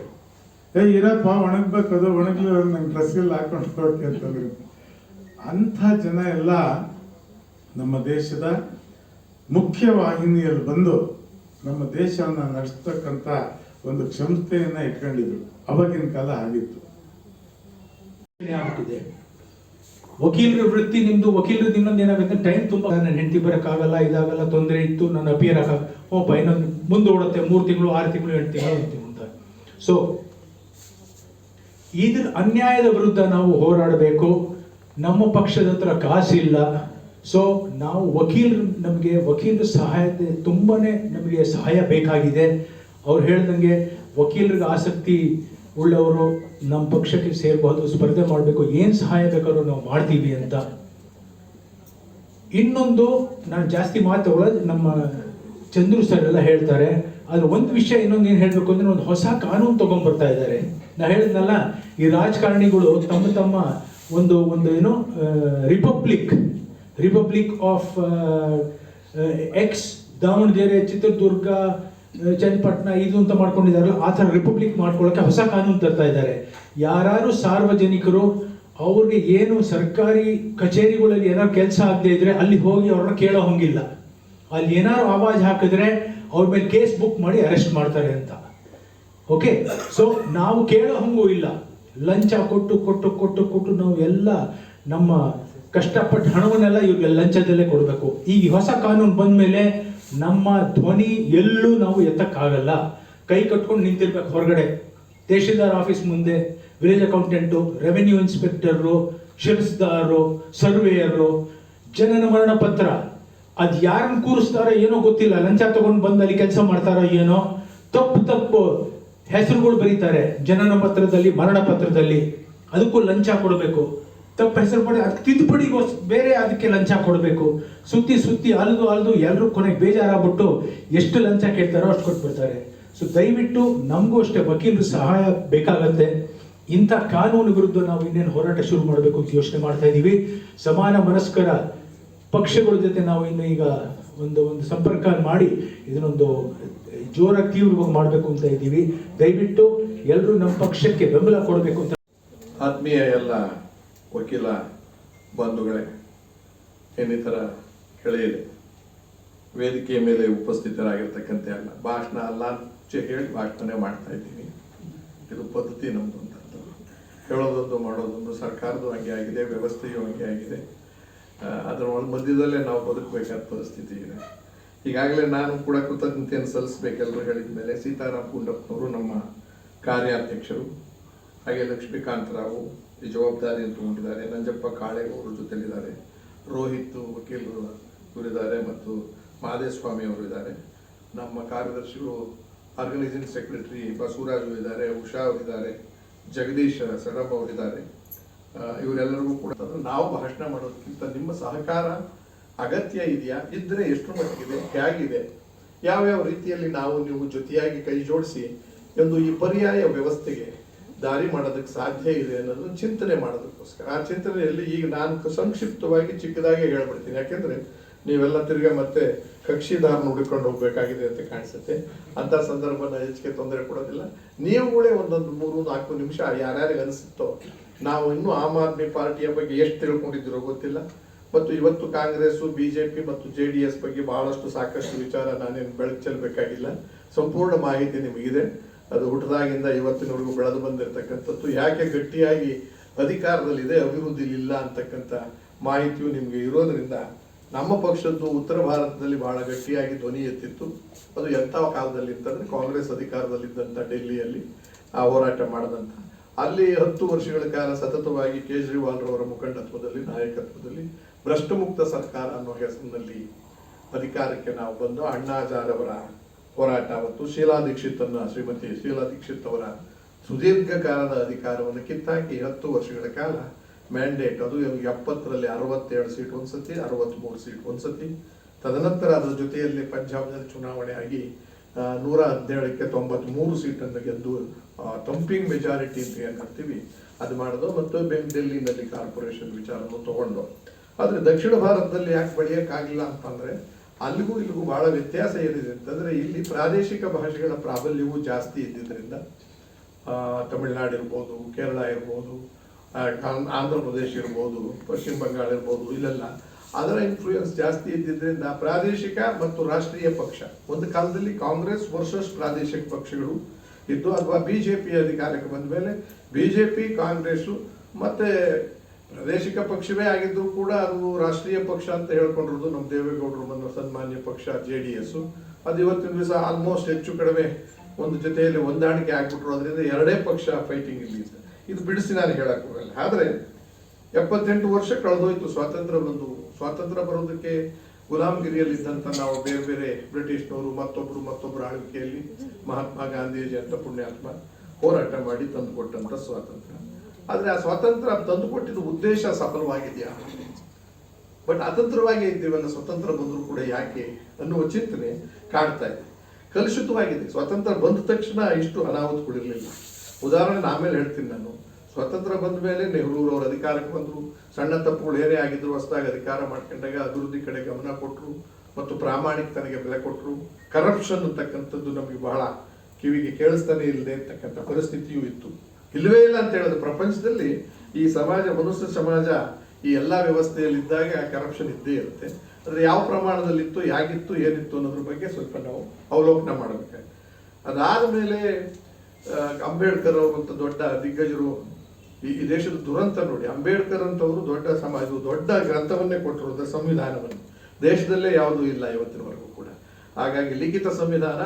ಇರಪ್ಪ ಒಣಗ್ಬೇಕು, ಅದು ಒಣಗ್ಲಿ, ನಂಗೆ ಡ್ರೆಸ್ ಇಲ್ಲ ಹಾಕೊಂಡು ಹೋಗಿ ಅಂತಂದ್ರು. ಅಂಥ ಜನ ಎಲ್ಲ ನಮ್ಮ ದೇಶದ ಮುಖ್ಯ ವಾಹಿನಿಯಲ್ಲಿ ಬಂದು ನಮ್ಮ ದೇಶವನ್ನ ನಡೆಸ್ತಕ್ಕಂಥ ಒಂದು ಕ್ಷಮತೆಯನ್ನ ಇಟ್ಕೊಂಡಿದ್ರು. ಅವಾಗಿನ ಕಾಲ ಆಗಿತ್ತು. ವಕೀಲರ ವೃತ್ತಿ ನಿಮ್ದು. ವಕೀಲರದ್ದು ಇನ್ನೊಂದು ಏನಾಗುತ್ತೆ, ಟೈಮ್ ತುಂಬಾ, ನನ್ನ ಹೆಂಡತಿ ಬರೋಕ್ಕಾಗಲ್ಲ, ಇದಾಗಲ್ಲ, ತೊಂದರೆ ಇತ್ತು, ನಾನು ಅಪಿಯರ್ ಆಗ ಇನ್ನೊಂದು ಮುಂದೆ ಓಡುತ್ತೆ, 3 ತಿಂಗಳು 6 ತಿಂಗಳು 8 ತಿಂಗಳು ಅಂತ. ಸೊ ಇದ್ರ ಅನ್ಯಾಯದ ವಿರುದ್ಧ ನಾವು ಹೋರಾಡಬೇಕು. ನಮ್ಮ ಪಕ್ಷದ ಹತ್ರ ಕಾಸಿಲ್ಲ. ಸೊ ನಾವು ನಮಗೆ ವಕೀಲರ ಸಹಾಯತೆ ತುಂಬಾನೇ ನಮಗೆ ಸಹಾಯ ಬೇಕಾಗಿದೆ. ಅವ್ರು ಹೇಳ್ದಂಗೆ ವಕೀಲರಿಗೆ ಆಸಕ್ತಿ ಉಳ್ಳವರು ನಮ್ಮ ಪಕ್ಷಕ್ಕೆ ಸೇರಬಹುದು, ಸ್ಪರ್ಧೆ ಮಾಡಬೇಕು, ಏನು ಸಹಾಯ ಬೇಕಾದ್ರೂ ನಾವು ಮಾಡ್ತೀವಿ ಅಂತ. ಇನ್ನೊಂದು, ನಾನು ಜಾಸ್ತಿ ಮಾತಾಡೋದು ನಮ್ಮ ಚಂದ್ರು ಸರ್ ಎಲ್ಲ ಹೇಳ್ತಾರೆ. ಅದ್ರ ಒಂದು ವಿಷಯ ಇನ್ನೊಂದು ಏನು ಹೇಳಬೇಕು ಅಂದ್ರೆ, ಒಂದು ಹೊಸ ಕಾನೂನು ತಗೊಂಡ್ಬರ್ತಾ ಇದ್ದಾರೆ. ನಾ ಹೇಳಿದ್ನಲ್ಲ, ಈ ರಾಜಕಾರಣಿಗಳು ತಮ್ಮ ಒಂದು ಏನು republic of X Davanagere, Chitradurga, Channapatna ಇದು ಅಂತ ಮಾಡ್ಕೊಂಡಿದಾರಲ್ಲ, ಆ ಥರ ರಿಪಬ್ಲಿಕ್ ಮಾಡ್ಕೊಳ್ಳೋಕೆ ಹೊಸ ಕಾನೂನು ತರ್ತಾ ಇದ್ದಾರೆ. ಯಾರು ಸಾರ್ವಜನಿಕರು ಅವ್ರಿಗೆ ಏನು ಸರ್ಕಾರಿ ಕಚೇರಿಗಳಲ್ಲಿ ಏನಾದ್ರು ಕೆಲಸ ಆಗದೆ ಇದ್ರೆ ಅಲ್ಲಿ ಹೋಗಿ ಅವ್ರನ್ನ ಕೇಳೋ ಹಂಗಿಲ್ಲ. ಅಲ್ಲಿ ಏನಾದ್ರು ಆವಾಜ್ ಹಾಕಿದ್ರೆ ಅವ್ರ ಮೇಲೆ ಕೇಸ್ ಬುಕ್ ಮಾಡಿ ಅರೆಸ್ಟ್ ಮಾಡ್ತಾರೆ ಅಂತ. ಓಕೆ, ಸೊ ನಾವು ಕೇಳೋ ಹಂಗೂ ಇಲ್ಲ. ಲಂಚ ಕೊಟ್ಟು ನಾವು ಎಲ್ಲ ನಮ್ಮ ಕಷ್ಟಪಟ್ಟ ಹಣವನ್ನೆಲ್ಲ ಇವ್ರಿಗೆ ಲಂಚದಲ್ಲೇ ಕೊಡಬೇಕು. ಈಗ ಹೊಸ ಕಾನೂನು ಬಂದ ಮೇಲೆ ನಮ್ಮ ಧ್ವನಿ ಎಲ್ಲೂ ನಾವು ಎತ್ತಕ್ಕಾಗಲ್ಲ. ಕೈ ಕಟ್ಕೊಂಡು ನಿಂತಿರ್ಬೇಕು ಹೊರಗಡೆ, ತಹಶೀಲ್ದಾರ್ ಆಫೀಸ್ ಮುಂದೆ, ವಿಲೇಜ್ ಅಕೌಂಟೆಂಟು, ರೆವೆನ್ಯೂ ಇನ್ಸ್ಪೆಕ್ಟರು, ಶಿರಸ್ದಾರರು, ಸರ್ವೇಯರು, ಜನನ ಮರಣ ಪತ್ರ, ಅದು ಯಾರನ್ನು ಕೂರಿಸ್ತಾರೋ ಏನೋ ಗೊತ್ತಿಲ್ಲ. ಲಂಚ ತಗೊಂಡು ಬಂದು ಅಲ್ಲಿ ಕೆಲಸ ಮಾಡ್ತಾರೋ ಏನೋ, ತಪ್ಪು ಹೆಸರುಗಳು ಬರೀತಾರೆ ಜನನ ಪತ್ರದಲ್ಲಿ, ಮರಣ ಪತ್ರದಲ್ಲಿ. ಅದಕ್ಕೂ ಲಂಚ ಕೊಡಬೇಕು. ತಪ್ಪು ಹೆಸರು ಪಡಿ, ಅದಕ್ಕೆ ತಿದ್ದುಪಡಿಗೋ ಬೇರೆ ಅದಕ್ಕೆ ಲಂಚ ಕೊಡಬೇಕು. ಸುತ್ತಿ ಅಲ್ದು ಎಲ್ಲರೂ ಕೊನೆಗೆ ಬೇಜಾರಾಗ್ಬಿಟ್ಟು ಎಷ್ಟು ಲಂಚ ಕೇಳ್ತಾರೋ ಅಷ್ಟು ಕೊಟ್ಬಿಡ್ತಾರೆ. ಸೊ ದಯವಿಟ್ಟು ನಮಗೂ ಅಷ್ಟೇ ವಕೀಲರು ಸಹಾಯ ಬೇಕಾಗತ್ತೆ. ಇಂಥ ಕಾನೂನು ವಿರುದ್ಧ ನಾವು ಇನ್ನೇನು ಹೋರಾಟ ಶುರು ಮಾಡಬೇಕು ಅಂತ ಯೋಚನೆ ಮಾಡ್ತಾ ಇದ್ದೀವಿ. ಸಮಾನ ಮನಸ್ಕರ ಪಕ್ಷಗಳ ಜೊತೆ ನಾವು ಇನ್ನು ಈಗ ಒಂದು ಸಂಪರ್ಕ ಮಾಡಿ ಇದನ್ನೊಂದು ಜೋರಾಗಿ ತೀವ್ರವಾಗಿ ಮಾಡಬೇಕು ಅಂತ ಇದ್ದೀವಿ. ದಯವಿಟ್ಟು ಎಲ್ಲರೂ ನಮ್ಮ ಪಕ್ಷಕ್ಕೆ ಬೆಂಬಲ ಕೊಡಬೇಕು ಅಂತ ಆತ್ಮೀಯ ಎಲ್ಲ ವಕೀಲ ಬಂಧುಗಳೇ, ಇನ್ನಿತರ ಗೆಳೆಯರೇ, ವೇದಿಕೆಯ ಮೇಲೆ ಉಪಸ್ಥಿತರಾಗಿರ್ತಕ್ಕಂಥ ಎಲ್ಲ ಭಾಷಣ ಅಲ್ಲ ಹೇಳಿ ಭಾಷಣನೇ ಮಾಡ್ತಾ ಇದ್ದೀನಿ. ಇದು ಪದ್ಧತಿ ನಮ್ಮದು ಅಂತ ಹೇಳೋದೊಂದು ಮಾಡೋದೊಂದು ಸರ್ಕಾರದ್ದು ಹಂಗೆ ಆಗಿದೆ, ವ್ಯವಸ್ಥೆಯು ಹಂಗೆ ಆಗಿದೆ. ಅದರ ಒಂದು ಮಧ್ಯದಲ್ಲೇ ನಾವು ಬದುಕಬೇಕಾದ ಪರಿಸ್ಥಿತಿ ಇದೆ. ಈಗಾಗಲೇ ನಾನು ಕೂಡ ಕೃತಜ್ಞತೆಯನ್ನು ಸಲ್ಲಿಸಬೇಕೆಲ್ಲರೂ ಹೇಳಿದ ಮೇಲೆ ಸೀತಾರಾಮ್ ಕುಂಡಪ್ಪನವರು ನಮ್ಮ ಕಾರ್ಯಾಧ್ಯಕ್ಷರು, ಹಾಗೆ ಲಕ್ಷ್ಮೀಕಾಂತ್ ರಾವು ಈ ಜವಾಬ್ದಾರಿಯನ್ನು ತಗೊಂಡಿದ್ದಾರೆ, ನಂಜಪ್ಪ ಕಾಳೆ ಅವರು ಜೊತೆಲಿದ್ದಾರೆ, ರೋಹಿತ್ ವಕೀಲರು ಇವರಿದ್ದಾರೆ ಮತ್ತು ಮಾದೇಸ್ವಾಮಿ ಅವರು ಇದ್ದಾರೆ, ನಮ್ಮ ಕಾರ್ಯದರ್ಶಿಗಳು ಆರ್ಗನೈಸಿಂಗ್ ಸೆಕ್ರೆಟರಿ ಬಸವರಾಜು ಇದ್ದಾರೆ, ಉಷಾ ಅವರಿದ್ದಾರೆ, ಜಗದೀಶ್ ಸಡಮ್ ಅವರಿದ್ದಾರೆ. ಇವರೆಲ್ಲರಿಗೂ ಕೂಡ ನಾವು ಭಾಷಣ ಮಾಡೋದಕ್ಕಿಂತ ನಿಮ್ಮ ಸಹಕಾರ ಅಗತ್ಯ ಇದೆಯಾ, ಇದ್ದರೆ ಎಷ್ಟು ಮಟ್ಟಿಗಿದೆ, ಹೇಗಿದೆ, ಯಾವ್ಯಾವ ರೀತಿಯಲ್ಲಿ ನಾವು ನೀವು ಜೊತೆಯಾಗಿ ಕೈ ಜೋಡಿಸಿ ಒಂದು ಈ ಪರ್ಯಾಯ ವ್ಯವಸ್ಥೆಗೆ ದಾರಿ ಮಾಡೋದಕ್ಕೆ ಸಾಧ್ಯ ಇದೆ ಅನ್ನೋದನ್ನು ಚಿಂತನೆ ಮಾಡೋದಕ್ಕೋಸ್ಕರ ಆ ಚಿಂತನೆಯಲ್ಲಿ ಈಗ ನಾನು ಸಂಕ್ಷಿಪ್ತವಾಗಿ ಚಿಕ್ಕದಾಗಿ ಹೇಳ್ಬಿಡ್ತೀನಿ. ಯಾಕೆಂದ್ರೆ ನೀವೆಲ್ಲ ತಿರ್ಗಾ ಮತ್ತೆ ಕಕ್ಷಿದಾರನ ಹುಡುಕೊಂಡು ಹೋಗ್ಬೇಕಾಗಿದೆ ಅಂತ ಕಾಣಿಸುತ್ತೆ. ಅಂತ ಸಂದರ್ಭನ ಹೆಚ್ಚಿಗೆ ತೊಂದರೆ ಕೊಡೋದಿಲ್ಲ. ನೀವುಗಳೇ ಒಂದೊಂದು 3-4 ನಿಮಿಷ ಯಾರ್ಯಾರಿಗೆ ಅನಿಸುತ್ತೋ, ನಾವು ಇನ್ನೂ ಆಮ್ ಆದ್ಮಿ ಪಾರ್ಟಿಯ ಬಗ್ಗೆ ಎಷ್ಟು ತಿಳ್ಕೊಂಡಿದ್ದೀರೋ ಗೊತ್ತಿಲ್ಲ, ಮತ್ತು ಇವತ್ತು ಕಾಂಗ್ರೆಸ್, ಬಿಜೆಪಿ ಮತ್ತು JDS ಬಗ್ಗೆ ಬಹಳಷ್ಟು ಸಾಕಷ್ಟು ವಿಚಾರ ನಾನೇನು ಬೆಳಕು ಚೆಲ್ಲಬೇಕಾಗಿಲ್ಲ. ಸಂಪೂರ್ಣ ಮಾಹಿತಿ ನಿಮಗಿದೆ. ಅದು ಹುಟ್ಟದಾಗಿಂದ ಇವತ್ತಿನವರೆಗೂ ಬೆಳೆದು ಬಂದಿರತಕ್ಕಂಥದ್ದು, ಯಾಕೆ ಗಟ್ಟಿಯಾಗಿ ಅಧಿಕಾರದಲ್ಲಿದೆ ಅಭಿವೃದ್ಧಿ ಇಲ್ಲ ಅಂತಕ್ಕಂಥ ಮಾಹಿತಿಯು ನಿಮಗೆ ಇರೋದ್ರಿಂದ ನಮ್ಮ ಪಕ್ಷದ್ದು ಉತ್ತರ ಭಾರತದಲ್ಲಿ ಬಹಳ ಗಟ್ಟಿಯಾಗಿ ಧ್ವನಿ ಎತ್ತಿತ್ತು. ಅದು ಎಂಥ ಕಾಲದಲ್ಲಿ ಅಂತಂದ್ರೆ ಕಾಂಗ್ರೆಸ್ ಅಧಿಕಾರದಲ್ಲಿದ್ದಂಥ ಡೆಲ್ಲಿಯಲ್ಲಿ ಆ ಹೋರಾಟ ಮಾಡದಂತ, ಅಲ್ಲಿ 10 ವರ್ಷಗಳ ಕಾಲ ಸತತವಾಗಿ ಕೇಜ್ರಿವಾಲ್ ರವರ ಮುಖಂಡತ್ವದಲ್ಲಿ ನಾಯಕತ್ವದಲ್ಲಿ ಭ್ರಷ್ಟ ಮುಕ್ತ ಸರ್ಕಾರ ಅನ್ನೋ ಹೆಸರಿನಲ್ಲಿ ಅಧಿಕಾರಕ್ಕೆ ನಾವು ಬಂದು ಅಣ್ಣಾಜಾರ್ ಅವರ ಹೋರಾಟ ಮತ್ತು ಶ್ರೀಮತಿ ಶೀಲಾ ದೀಕ್ಷಿತ್ ಅವರ ಸುದೀರ್ಘ ಕಾಲದ ಅಧಿಕಾರವನ್ನು ಕಿತ್ತಾಕಿ 10 ವರ್ಷಗಳ ಕಾಲ ಮ್ಯಾಂಡೇಟ್, ಅದು 70ರಲ್ಲಿ 67 ಸೀಟ್ ಒಂದ್ಸತಿ, 63 ಸೀಟ್ ಒಂದ್ಸತಿ, ತದನಂತರ ಅದರ ಜೊತೆಯಲ್ಲಿ ಪಂಜಾಬ್ನಲ್ಲಿ ಚುನಾವಣೆ ಆಗಿ 117ಕ್ಕೆ 93 ಸೀಟನ್ನು ಗೆದ್ದು ತಂಪಿಂಗ್ ಮೆಜಾರಿಟಿ ಅಂತ ಏನು ಹೇಳ್ತೀವಿ ಅದು ಮಾಡೋದು, ಮತ್ತು ಡೆಲ್ಲಿನಲ್ಲಿ ಕಾರ್ಪೊರೇಷನ್ ವಿಚಾರವನ್ನು ತಗೊಂಡು. ಆದರೆ ದಕ್ಷಿಣ ಭಾರತದಲ್ಲಿ ಯಾಕೆ ಬೆಳೆಯೋಕ್ಕಾಗಿಲ್ಲ ಅಂತಂದ್ರೆ ಅಲ್ಲಿಗೂ ಇಲ್ಲಿಗೂ ಬಹಳ ವ್ಯತ್ಯಾಸ ಏನಿದೆ ಅಂತಂದ್ರೆ ಇಲ್ಲಿ ಪ್ರಾದೇಶಿಕ ಭಾಷೆಗಳ ಪ್ರಾಬಲ್ಯವು ಜಾಸ್ತಿ ಇದ್ದಿದ್ದರಿಂದ ತಮಿಳುನಾಡು ಇರ್ಬೋದು, ಕೇರಳ ಇರ್ಬೋದು, ಆಂಧ್ರ ಪ್ರದೇಶ ಇರ್ಬೋದು, ಪಶ್ಚಿಮ ಬಂಗಾಳ ಇರ್ಬೋದು, ಇಲ್ಲೆಲ್ಲ ಅದರ ಇನ್ಫ್ಲೂಯೆನ್ಸ್ ಜಾಸ್ತಿ ಇದ್ದಿದ್ದರಿಂದ ಪ್ರಾದೇಶಿಕ ಮತ್ತು ರಾಷ್ಟ್ರೀಯ ಪಕ್ಷ, ಒಂದು ಕಾಲದಲ್ಲಿ ಕಾಂಗ್ರೆಸ್ ವರ್ಸಸ್ ಪ್ರಾದೇಶಿಕ ಪಕ್ಷಗಳು ಇದ್ದು, ಅಥವಾ ಬಿಜೆಪಿ ಅಧಿಕಾರಕ್ಕೆ ಬಂದ ಮೇಲೆ ಬಿಜೆಪಿ, ಕಾಂಗ್ರೆಸ್ಸು ಮತ್ತೆ ಪ್ರಾದೇಶಿಕ ಪಕ್ಷವೇ ಆಗಿದ್ರು ಕೂಡ ಅದು ರಾಷ್ಟ್ರೀಯ ಪಕ್ಷ ಅಂತ ಹೇಳ್ಕೊಂಡಿರೋದು ನಮ್ಮ ದೇವೇಗೌಡರು ಬಂದ ಸನ್ಮಾನ್ಯ ಪಕ್ಷ JDS. ಅದು ಇವತ್ತಿನ ದಿವಸ ಆಲ್ಮೋಸ್ಟ್ ಹೆಚ್ಚು ಕಡಿಮೆ ಒಂದು ಜೊತೆಯಲ್ಲಿ ಹೊಂದಾಣಿಕೆ ಆಗ್ಬಿಟ್ರು. ಅದರಿಂದ ಎರಡೇ ಪಕ್ಷ ಫೈಟಿಂಗ್ ಇಲ್ಲಿ. ಇದು ಬಿಡಿಸಿ ನಾನು ಹೇಳಕ್ ಹೋಗಲ್ಲ. ಆದ್ರೆ 78 ವರ್ಷ ಕಳೆದೋಯ್ತು ಸ್ವಾತಂತ್ರ್ಯ ಬಂದು. ಸ್ವಾತಂತ್ರ್ಯ ಬರೋದಕ್ಕೆ ಗುಲಾಮಗಿರಿಯಲ್ಲಿದ್ದಂಥ ನಾವು ಬೇರೆ ಬೇರೆ ಬ್ರಿಟಿಷ್ನವರು ಮತ್ತೊಬ್ಬರು ಆಳ್ವಿಕೆಯಲ್ಲಿ ಮಹಾತ್ಮ ಗಾಂಧೀಜಿ ಅಂತ ಪುಣ್ಯಾತ್ಮ ಹೋರಾಟ ಮಾಡಿ ತಂದುಕೊಟ್ಟಂತ ಸ್ವಾತಂತ್ರ್ಯ. ಆದ್ರೆ ಆ ಸ್ವಾತಂತ್ರ್ಯ ತಂದುಕೊಟ್ಟಿದ್ದು ಉದ್ದೇಶ ಸಫಲವಾಗಿದೆಯಾ? ಬಟ್ ಅತಂತ್ರವಾಗಿ ಇದ್ದೀವಲ್ಲ, ಸ್ವತಂತ್ರ ಬಂದರೂ ಕೂಡ ಯಾಕೆ ಅನ್ನುವ ಚಿಂತನೆ ಕಾಡ್ತಾ ಇದೆ. ಕಲುಷಿತವಾಗಿದೆ. ಸ್ವಾತಂತ್ರ್ಯ ಬಂದ ತಕ್ಷಣ ಇಷ್ಟು ಅನಾಹುತಗಳಿರಲಿಲ್ಲ. ಉದಾಹರಣೆ ಆಮೇಲೆ ಹೇಳ್ತೀನಿ ನಾನು. ಸ್ವಾತಂತ್ರ್ಯ ಬಂದ ಮೇಲೆ ನೆಹರೂರವ್ರ ಅಧಿಕಾರಕ್ಕೆ ಬಂದರು. ಸಣ್ಣ ತಪ್ಪುಗಳು ಏನೇ ಆಗಿದ್ರು ಹೊಸದಾಗಿ ಅಧಿಕಾರ ಮಾಡ್ಕೊಂಡಾಗ ಅಭಿವೃದ್ಧಿ ಕಡೆ ಗಮನ ಕೊಟ್ಟರು ಮತ್ತು ಪ್ರಾಮಾಣಿಕತನಿಗೆ ಬೆಲೆ ಕೊಟ್ಟರು. ಕರಪ್ಷನ್ ಅಂತಕ್ಕಂಥದ್ದು ನಮಗೆ ಬಹಳ ಕಿವಿಗೆ ಕೇಳಿಸ್ತಾನೆ ಇಲ್ಲದೆ ಇರ್ತಕ್ಕಂಥ ಪರಿಸ್ಥಿತಿಯೂ ಇತ್ತು. ಇಲ್ಲವೇ ಇಲ್ಲ ಅಂತ ಹೇಳೋದು. ಪ್ರಪಂಚದಲ್ಲಿ ಈ ಸಮಾಜ, ಮನುಷ್ಯ ಸಮಾಜ ಈ ಎಲ್ಲ ವ್ಯವಸ್ಥೆಯಲ್ಲಿದ್ದಾಗ ಕರಪ್ಷನ್ ಇದ್ದೇ ಇರುತ್ತೆ. ಆದರೆ ಯಾವ ಪ್ರಮಾಣದಲ್ಲಿತ್ತು, ಯಾಗಿತ್ತು, ಏನಿತ್ತು ಅನ್ನೋದ್ರ ಬಗ್ಗೆ ಸ್ವಲ್ಪ ನಾವು ಅವಲೋಕನ ಮಾಡಬೇಕು. ಅದಾದ ಮೇಲೆ ಅಂಬೇಡ್ಕರ್ ಅವರಂತ ದೊಡ್ಡ ದಿಗ್ಗಜರು, ಈ ದೇಶದ ದುರಂತ ನೋಡಿ. ಅಂಬೇಡ್ಕರ್ ಅಂತವರು ದೊಡ್ಡ ಸಮಾಜ, ದೊಡ್ಡ ಗ್ರಂಥವನ್ನೇ ಕೊಟ್ಟರು, ಸಂವಿಧಾನವನ್ನು. ದೇಶದಲ್ಲೇ ಯಾವುದೂ ಇಲ್ಲ ಇವತ್ತಿನವರೆಗೂ ಕೂಡ. ಹಾಗಾಗಿ ಲಿಖಿತ ಸಂವಿಧಾನ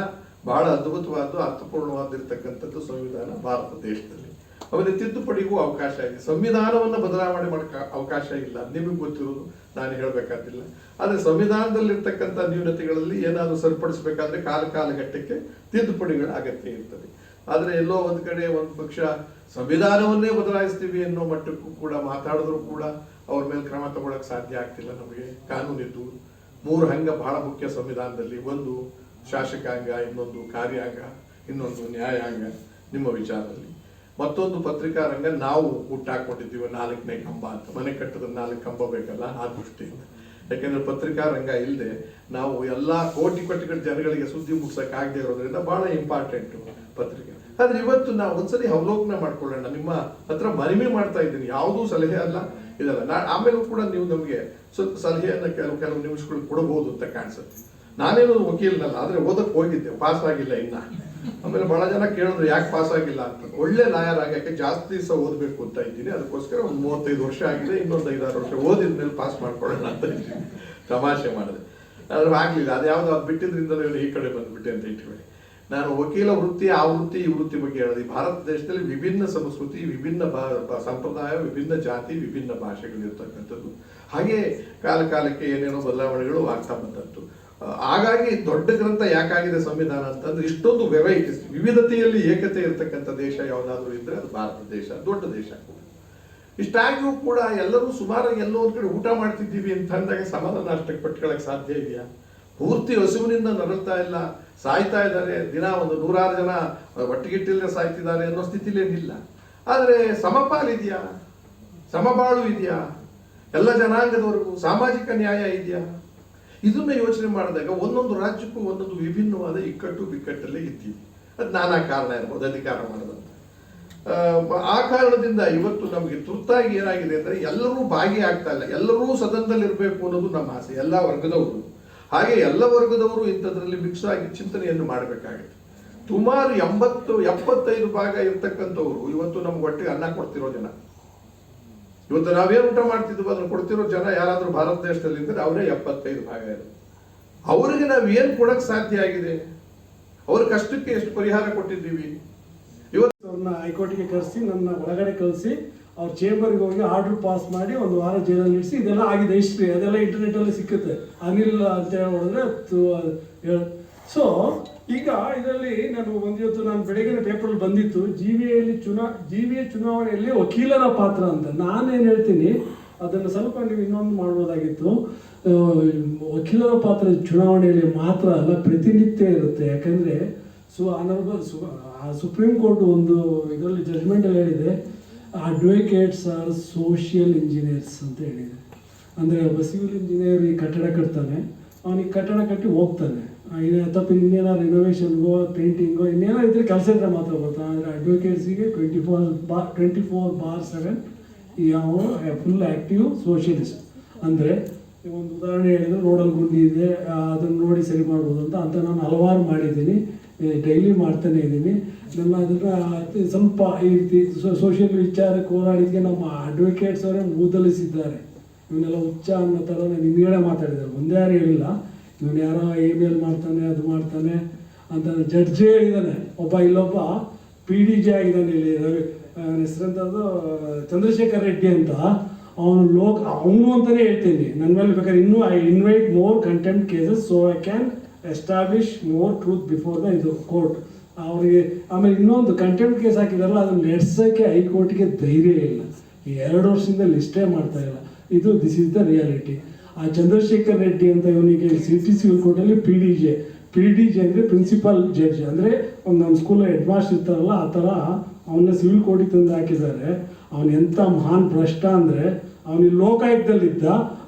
ಬಹಳ ಅದ್ಭುತವಾದ, ಅರ್ಥಪೂರ್ಣವಾದಿರ್ತಕ್ಕಂಥದ್ದು ಸಂವಿಧಾನ ಭಾರತ ದೇಶದಲ್ಲಿ. ಅವರಿಗೆ ತಿದ್ದುಪಡಿಗೂ ಅವಕಾಶ ಇದೆ. ಸಂವಿಧಾನವನ್ನು ಬದಲಾವಣೆ ಮಾಡಕ್ಕೆ ಅವಕಾಶ ಇಲ್ಲ, ನಿಮಗೆ ಗೊತ್ತಿರೋದು, ನಾನು ಹೇಳಬೇಕಾದಿಲ್ಲ. ಆದರೆ ಸಂವಿಧಾನದಲ್ಲಿರ್ತಕ್ಕಂಥ ನ್ಯೂನತೆಗಳಲ್ಲಿ ಏನಾದರೂ ಸರಿಪಡಿಸಬೇಕಾದ್ರೆ ಕಾಲಘಟ್ಟಕ್ಕೆ ತಿದ್ದುಪಡಿಗಳ ಅಗತ್ಯ ಇರ್ತದೆ. ಆದರೆ ಎಲ್ಲೋ ಒಂದು ಕಡೆ ಒಂದು ಪಕ್ಷ ಸಂವಿಧಾನವನ್ನೇ ಬದಲಾಯಿಸ್ತೀವಿ ಅನ್ನೋ ಮಟ್ಟಕ್ಕೂ ಕೂಡ ಮಾತಾಡಿದ್ರು ಕೂಡ ಅವ್ರ ಮೇಲೆ ಕ್ರಮ ತಗೊಳಕ್ ಸಾಧ್ಯ ಆಗ್ತಿಲ್ಲ. ನಮಗೆ ಕಾನೂನಿದ್ದು 3 ಅಂಗ ಬಹಳ ಮುಖ್ಯ ಸಂವಿಧಾನದಲ್ಲಿ. ಒಂದು ಶಾಸಕಾಂಗ, ಇನ್ನೊಂದು ಕಾರ್ಯಾಂಗ, ಇನ್ನೊಂದು ನ್ಯಾಯಾಂಗ ನಿಮ್ಮ ವಿಚಾರದಲ್ಲಿ, ಮತ್ತೊಂದು ಪತ್ರಿಕಾ ರಂಗ. ನಾವು ಹುಟ್ಟಾಕೊಂಡಿದ್ದೀವಿ 4ನೇ ಕಂಬ ಅಂತ. ಮನೆ ಕಟ್ಟದ 4 ಕಂಬ ಬೇಕಲ್ಲ, ಆ ದೃಷ್ಟಿಯಿಂದ. ಯಾಕೆಂದ್ರೆ ಪತ್ರಿಕಾ ರಂಗ ಇಲ್ಲದೆ ನಾವು ಎಲ್ಲಾ ಕೋಟಿ ಜನಗಳಿಗೆ ಸುದ್ದಿ ಮುಟ್ಸಕ್ ಆಗದೆ ಇರೋದ್ರಿಂದ ಬಹಳ ಇಂಪಾರ್ಟೆಂಟ್ ಪತ್ರಿಕೆ. ಆದ್ರೆ ಇವತ್ತು ನಾವು ಒಂದ್ಸರಿ ಅವಲೋಕನ ಮಾಡ್ಕೊಳ್ಳೋಣ. ನಿಮ್ಮ ಹತ್ರ ಮನವಿ ಮಾಡ್ತಾ ಇದ್ದೀನಿ, ಯಾವುದೂ ಸಲಹೆ ಅಲ್ಲ ಇದಲ್ಲ. ಆಮೇಲೂ ಕೂಡ ನೀವು ನಮಗೆ ಸ್ವಲ್ಪ ಸಲಹೆಯನ್ನ ಕೆಲವು ನಿಮಿಷಗಳು ಕೊಡಬಹುದು ಅಂತ ಕಾಣಿಸುತ್ತೆ. ನಾನೇನು ವಕೀಲನಲ್ಲ, ಆದ್ರೆ ಓದಕ್ಕೆ ಹೋಗಿದ್ದೆ, ಪಾಸ್ ಆಗಿಲ್ಲ ಇನ್ನ. ಆಮೇಲೆ ಬಹಳ ಜನ ಕೇಳಿದ್ರು ಯಾಕೆ ಪಾಸ್ ಆಗಿಲ್ಲ ಅಂತ. ಒಳ್ಳೆ ಲಾಯರ್ ಆಗಕ್ಕೆ ಜಾಸ್ತಿ ದಿವಸ ಓದಬೇಕು ಅಂತ ಇದ್ದೀನಿ, ಅದಕ್ಕೋಸ್ಕರ ಒಂದು 35 ವರ್ಷ ಆಗಿದೆ, ಇನ್ನೊಂದು 5-6 ವರ್ಷ ಓದಿದ್ಮೇಲೆ ಪಾಸ್ ಮಾಡ್ಕೊಳ್ಳೋಣ ಅಂತ ಇದ್ದೀನಿ. ತಮಾಷೆ ಮಾಡಿದೆ, ಆದ್ರೆ ಆಗ್ಲಿಲ್ಲ. ಅದ್ಯಾವ್ದು ಅದು ಬಿಟ್ಟಿದ್ರಿಂದಲೇ ಈ ಕಡೆ ಬಂದ್ಬಿಟ್ಟೆ ಅಂತ ಇಟ್ಕೊಳ್ಳಿ. ನಾನು ವಕೀಲ ವೃತ್ತಿ, ಆ ವೃತ್ತಿ ಈ ವೃತ್ತಿ ಬಗ್ಗೆ ಹೇಳಿದೆ. ಭಾರತ ದೇಶದಲ್ಲಿ ವಿಭಿನ್ನ ಸಂಸ್ಕೃತಿ, ವಿಭಿನ್ನ ಸಂಪ್ರದಾಯ, ವಿಭಿನ್ನ ಜಾತಿ, ವಿಭಿನ್ನ ಭಾಷೆಗಳಿರ್ತಕ್ಕಂಥದ್ದು. ಹಾಗೆ ಕಾಲಕ್ಕೆ ಏನೇನೋ ಬದಲಾವಣೆಗಳು ಆಗ್ತಾ ಬಂದದ್ದು. ಹಾಗಾಗಿ ದೊಡ್ಡ ಗ್ರಂಥ ಯಾಕಾಗಿದೆ ಸಂವಿಧಾನ ಅಂತಂದ್ರೆ ಇಷ್ಟೊಂದು ವೆರೈಟೀಸ್, ವಿವಿಧತೆಯಲ್ಲಿ ಏಕತೆ ಇರತಕ್ಕಂಥ ದೇಶ ಯಾವುದಾದ್ರೂ ಇದ್ರೆ ಅದು ಭಾರತ ದೇಶ, ದೊಡ್ಡ ದೇಶ ಕೂಡ. ಇಷ್ಟಾಗಿಯೂ ಕೂಡ ಎಲ್ಲರೂ ಸುಮಾರು ಎಲ್ಲೋ ಒಂದ್ ಕಡೆ ಊಟ ಮಾಡ್ತಿದ್ದೀವಿ ಅಂತ ಅಂದಾಗ ಸಮಾಧಾನ ಅಷ್ಟಕ್ಕೆ ಪಟ್ಕೊಳ್ಳಕ್ಕೆ ಸಾಧ್ಯ ಇದೆಯಾ? ಪೂರ್ತಿ ಹಸುವಿನಿಂದ ನರಳ್ತಾ ಇಲ್ಲ, ಸಾಯ್ತಾ ಇದ್ದಾರೆ, ದಿನ ಒಂದು 100 ಜನ ಒಟ್ಟಿಗಿಟ್ಟಿಲ್ಲದೆ ಸಾಯ್ತಿದ್ದಾರೆ ಅನ್ನೋ ಸ್ಥಿತಿಲೇನಿಲ್ಲ. ಆದ್ರೆ ಸಮಪಾಲಿದೆಯಾ? ಸಮಬಾಳು ಇದೆಯಾ? ಎಲ್ಲ ಜನಾಂಗದವರೆಗೂ ಸಾಮಾಜಿಕ ನ್ಯಾಯ ಇದೆಯಾ? ಇದನ್ನ ಯೋಚನೆ ಮಾಡಿದಾಗ ಒಂದೊಂದು ರಾಜ್ಯಕ್ಕೂ ಒಂದೊಂದು ವಿಭಿನ್ನವಾದ ಇಕ್ಕಟ್ಟು ಬಿಕ್ಕಟ್ಟಲ್ಲೇ ಇದ್ದೀವಿ. ಅದು ನಾನಾ ಕಾರಣ ಇರ್ಬೋದು, ಅಧಿಕಾರ ಮಾಡೋದಂತ. ಆ ಕಾರಣದಿಂದ ಇವತ್ತು ನಮಗೆ ತುರ್ತಾಗಿ ಏನಾಗಿದೆ ಅಂದ್ರೆ ಎಲ್ಲರೂ ಭಾಗಿಯಾಗ್ತಾ ಇಲ್ಲ, ಎಲ್ಲರೂ ಸದನದಲ್ಲಿ ಇರಬೇಕು ಅನ್ನೋದು ನಮ್ಮ ಆಸೆ, ಎಲ್ಲ ವರ್ಗದವರು. ಹಾಗೆ ಎಲ್ಲ ವರ್ಗದವರು ಇಂಥದ್ರಲ್ಲಿ ಮಿಕ್ಸ್ ಆಗಿ ಚಿಂತನೆಯನ್ನು ಮಾಡಬೇಕಾಗುತ್ತೆ. ಸುಮಾರು 80-75 ಭಾಗ ಇರ್ತಕ್ಕಂಥವ್ರು ಇವತ್ತು ನಮ್ಗೆ ಒಟ್ಟಿಗೆ ಅನ್ನ ಕೊಡ್ತಿರೋ ಜನ. ಇವತ್ತು ನಾವೇನು ಊಟ ಮಾಡ್ತಿದ್ವಿ ಅದನ್ನು ಕೊಡ್ತಿರೋ ಜನ ಯಾರಾದ್ರೂ ಭಾರತ ದೇಶದಲ್ಲಿ ಇದ್ರೆ ಅವರೇ 75 ಭಾಗ ಇರೋದು. ಅವರಿಗೆ ನಾವು ಏನು ಕೊಡಕ್ ಸಾಧ್ಯ ಆಗಿದೆ? ಅವ್ರ ಕಷ್ಟಕ್ಕೆ ಎಷ್ಟು ಪರಿಹಾರ ಕೊಟ್ಟಿದ್ದೀವಿ? ಇವತ್ತು ಅವ್ರನ್ನ ಹೈಕೋರ್ಟ್ಗೆ ಕರೆಸಿ ನನ್ನ ಒಳಗಡೆ ಕಳಿಸಿ ಅವ್ರ ಚೇಂಬರ್ಗೆ ಹೋಗಿ ಆರ್ಡರ್ ಪಾಸ್ ಮಾಡಿ 1 ವಾರ ಜೈಲಲ್ಲಿ ಇಡಿಸಿ ಇದೆಲ್ಲ ಆಗಿದೆ ಹಿಸ್ಟ್ರಿ. ಅದೆಲ್ಲ ಇಂಟರ್ನೆಟಲ್ಲಿ ಸಿಕ್ಕುತ್ತೆ. ಅನಿಲ್ ಅಂತ ಹೇಳಿದ್ರೆ ಸೊ ಈಗ ಇದರಲ್ಲಿ ನಾನು ಬೆಳಗಿನ ಪೇಪರಲ್ಲಿ ಬಂದಿತ್ತು ಜಿ.ವಿ.ಎ ಚುನಾವಣೆಯಲ್ಲಿ ವಕೀಲರ ಪಾತ್ರ ಅಂತ. ನಾನೇನು ಹೇಳ್ತೀನಿ ಅದನ್ನು ಸ್ವಲ್ಪ ನೀವು ಇನ್ನೊಂದು ಮಾಡ್ಬೋದಾಗಿತ್ತು. ವಕೀಲರ ಪಾತ್ರ ಚುನಾವಣೆಯಲ್ಲಿ ಮಾತ್ರ ಅಲ್ಲ, ಪ್ರತಿನಿತ್ಯ ಇರುತ್ತೆ. ಯಾಕಂದರೆ ಸುಪ್ರೀಂ ಕೋರ್ಟ್ ಒಂದು ಇದರಲ್ಲಿ ಜಡ್ಜ್ಮೆಂಟಲ್ಲಿ ಹೇಳಿದೆ, ಅಡ್ವೊಕೇಟ್ಸ್ ಆರ್ ಸೋಷಿಯಲ್ ಇಂಜಿನಿಯರ್ಸ್ ಅಂತ ಹೇಳಿದೆ. ಅಂದರೆ ಒಬ್ಬ ಸಿವಿಲ್ ಇಂಜಿನಿಯರ್ ಈ ಕಟ್ಟಡ ಕಟ್ತಾನೆ, ಅವನಿಗೆ ಕಟ್ಟಡ ಕಟ್ಟಿ ಹೋಗ್ತಾನೆ, ಅಥವಾ ಇನ್ನೇನೋ ರಿನೋವೇಷನ್ಗೋ ಪೇಂಟಿಂಗೋ ಇನ್ನೇನೋ ಇದ್ರೆ ಕೆಲಸ ಇದ್ರೆ ಮಾತ್ರ ಬರ್ತಾನೆ. ಅಂದರೆ ಅಡ್ವೊಕೇಟ್ಸಿಗೆ 24/7 ಯಾವ ಫುಲ್ ಆ್ಯಕ್ಟಿವ್ ಸೋಷಿಯಲಿಸ್ಟ್. ಅಂದರೆ ಒಂದು ಉದಾಹರಣೆ ಹೇಳಿದ್ರೆ ರೋಡಲ್ಲಿ ಗುಂಡಿ ಇದೆ, ಅದನ್ನು ನೋಡಿ ಸರಿ ಮಾಡ್ಬೋದು ಅಂತ ನಾನು ಹಲವಾರು ಮಾಡಿದ್ದೀನಿ, ಡೈಲಿ ಮಾಡ್ತಾನೆ ಇದ್ದೀನಿ. ನನ್ನ ಅದನ್ನು ಸ್ವಲ್ಪ ಈ ರೀತಿ ಸೋಷಿಯಲ್ ವಿಚಾರಕ್ಕೆ ಹೋರಾಡಿದ್ಗೆ ನಮ್ಮ ಅಡ್ವೊಕೇಟ್ಸ್ ಅವರೇ ಮೂದಲಿಸಿದ್ದಾರೆ. ಇವನ್ನೆಲ್ಲ ಹುಚ್ಚ ಅನ್ನೋ ಥರ ನಾನು ಹಿಂದ್ಗಡೆ ಮಾತಾಡಿದ್ದಾರೆ, ಮುಂದೆ ಯಾರು ಹೇಳಿಲ್ಲ. ಇವನು ಯಾರೋ ಇಮೇಲ್ ಮಾಡ್ತಾನೆ, ಅದು ಮಾಡ್ತಾನೆ ಅಂತ ಜಡ್ಜೇ ಹೇಳಿದ್ದಾನೆ. ಇಲ್ಲೊಬ್ಬ PDJ ಆಗಿದ್ದಾನೆ ಇಲ್ಲಿ, ಹೆಸರಂತದ್ದು ಚಂದ್ರಶೇಖರ್ ರೆಡ್ಡಿ ಅಂತ. ಅವನು ಅಂತಲೇ ಹೇಳ್ತೀನಿ. ನನ್ನ ಮೇಲೆ ಬೇಕಾದ್ರೆ ಇನ್ನೂ I invite more contempt cases so I can establish more truth before the court. ಅವರಿಗೆ ಆಮೇಲೆ ಇನ್ನೊಂದು ಕಂಟೆಂಪ್ಟ್ ಕೇಸ್ ಹಾಕಿದಾರಲ್ಲ, ಅದನ್ನು ನಡೆಸೋಕ್ಕೆ ಹೈಕೋರ್ಟ್ಗೆ ಧೈರ್ಯ ಇಲ್ಲ. 2 ವರ್ಷದಿಂದ ಲಿಸ್ಟೇ ಮಾಡ್ತಾ ಇಲ್ಲ. This is the reality. ಆ ಚಂದ್ರಶೇಖರ್ ರೆಡ್ಡಿ ಅಂತ ಇವನಿಗೆ ಸಿಟಿ ಸಿವಿಲ್ ಕೋರ್ಟಲ್ಲಿ PDJ ಅಂದರೆ ಪ್ರಿನ್ಸಿಪಲ್ ಜಡ್ಜ್. ಅಂದರೆ ನಮ್ಮ ಸ್ಕೂಲ್ ಹೆಡ್ ಮಾಸ್ಟರ್ ಇರ್ತಾರಲ್ಲ ಆ ಥರ ಅವನ್ನ ಸಿವಿಲ್ ಕೋರ್ಟಿಗೆ ತಂದು ಹಾಕಿದ್ದಾರೆ. ಅವನು ಎಂಥ ಮಹಾನ್ ಭ್ರಷ್ಟ ಅಂದರೆ, ಅವನಿಗೆ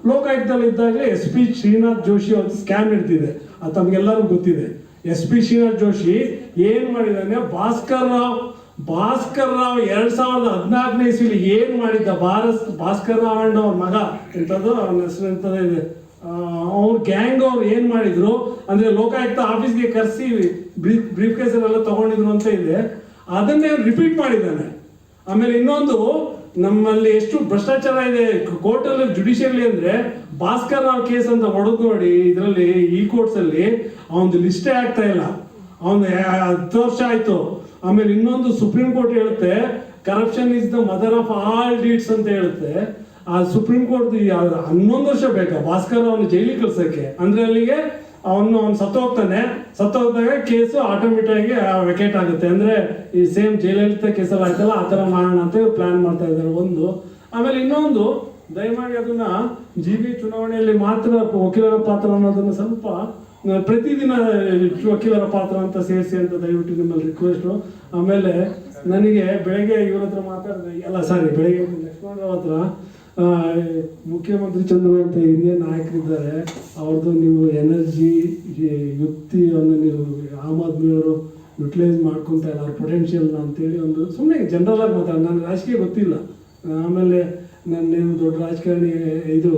ಲೋಕಾಯುಕ್ತದಲ್ಲಿದ್ದಾಗಲೇ SP ಶ್ರೀನಾಥ್ ಜೋಶಿ ಅವತ್ತು ಸ್ಕ್ಯಾಮ್ ಇರ್ತಿದೆ, ಅದು ತಮಗೆಲ್ಲರಿಗೂ ಗೊತ್ತಿದೆ. SP ಶ್ರೀನಾಥ್ ಜೋಶಿ ಏನು ಮಾಡಿದ್ದಾನೆ, ಭಾಸ್ಕರ್ ರಾವ್ 2014ನೇ ಇಸ್ವಿಲಿ ಏನು ಮಾಡಿದ್ದ, ಭಾಸ್ಕರ್ ರಾವ್ ಅಂಡ್ ಅವ್ರ ಮಗ ಎಂಥದ್ದು ಅವನ ಹೆಸರು ಎಂಥದ್ದು ಇದೆ, ಅವ್ರ ಗ್ಯಾಂಗ್ ಅವ್ರು ಏನು ಮಾಡಿದ್ರು ಅಂದರೆ ಲೋಕಾಯುಕ್ತ ಆಫೀಸ್ಗೆ ಕರೆಸಿ ಬ್ರೀಫ್ ಕೇಸಲ್ಲೆಲ್ಲ ತಗೊಂಡಿದ್ರು ಅಂತ ಇದೆ, ಅದನ್ನೇ ರಿಪೀಟ್ ಮಾಡಿದ್ದಾನೆ. ಆಮೇಲೆ ಇನ್ನೊಂದು, ನಮ್ಮಲ್ಲಿ ಎಷ್ಟು ಭ್ರಷ್ಟಾಚಾರ ಇದೆ ಕೋರ್ಟಲ್ಲಿ ಜುಡಿಷಿಯರಿ ಅಂದರೆ, ಭಾಸ್ಕರ್ ರಾವ್ ಕೇಸ್ ಅಂತ ಹೊಡೆದು ನೋಡಿ ಇದರಲ್ಲಿ ಈ ಕೋರ್ಟ್ಸಲ್ಲಿ ಅವನದು ಲಿಸ್ಟೇ ಆಗ್ತಾ ಇಲ್ಲ. ಅವನು 10 ವರ್ಷ ಆಯಿತು. ಆಮೇಲೆ ಇನ್ನೊಂದು ಸುಪ್ರೀಂ ಕೋರ್ಟ್ ಹೇಳುತ್ತೆ corruption is the mother of all deeds ಅಂತ ಹೇಳುತ್ತೆ. ಆ ಸುಪ್ರೀಂ ಕೋರ್ಟ್ 11 ವರ್ಷ ಬೇಕಾ ಭಾಸ್ಕರ್ ಅವನು ಜೈಲಿಗೆ ಕಳ್ಸೋಕ್ಕೆ? ಅಂದರೆ ಅಲ್ಲಿಗೆ ಅವನು ಸತ್ತೋಗ್ದಾಗ ಕೇಸು ಆಟೋಮೆಟಿಕ್ ಆಗಿ ವೆಕೇಟ್ ಆಗುತ್ತೆ. ಅಂದರೆ ಈ ಸೇಮ್ ಜಯಲಲಿತಾ ಕೇಸಲ್ಲಿ ಆಯ್ತಲ್ಲ ಆ ಥರ ಮಾಡೋಣ ಅಂತ ಪ್ಲಾನ್ ಮಾಡ್ತಾ ಇದ್ದಾರೆ ಒಂದು. ಆಮೇಲೆ ಇನ್ನೊಂದು, ದಯಮಾಡಿ ಅದನ್ನ GB ಚುನಾವಣೆಯಲ್ಲಿ ಮಾತ್ರ ವಕೀಲರ ಪಾತ್ರ ಅನ್ನೋದನ್ನು ಸ್ವಲ್ಪ ಪ್ರತಿದಿನ ವಕೀಲರ ಪಾತ್ರ ಅಂತ ಸೇರಿಸಿ ಅಂತ ದಯವಿಟ್ಟು ನಿಮ್ಮಲ್ಲಿ ರಿಕ್ವೆಸ್ಟು. ಆಮೇಲೆ ನನಗೆ ಬೆಳಗ್ಗೆ ಇವ್ರ ಹತ್ರ ಬೆಳಗ್ಗೆ ಲಕ್ಷ್ಮಣರಾವ್ ಹತ್ರ ಮುಖ್ಯಮಂತ್ರಿ ಚಂದ್ರು ಅಂತ ಹಿರಿಯ ನಾಯಕರಿದ್ದಾರೆ, ಅವ್ರದ್ದು ನೀವು ಎನರ್ಜಿ ಯುಕ್ತಿಯನ್ನು ನೀವು ಆಮ್ ಆದ್ಮಿಯವರು ಯುಟಿಲೈಸ್ ಮಾಡ್ಕೊತಾ ಇಲ್ಲ ಅವ್ರ ಪೊಟೆನ್ಷಿಯಲ್ನ ಅಂತೇಳಿ ಒಂದು ಸುಮ್ಮನೆ ಜನರಲ್ ಆಗಿ ಮಾತಾಡ, ನನಗೆ ರಾಜಕೀಯ ಗೊತ್ತಿಲ್ಲ. ಆಮೇಲೆ ನಾನೇನು ದೊಡ್ಡ ರಾಜಕಾರಣಿ, ಇದು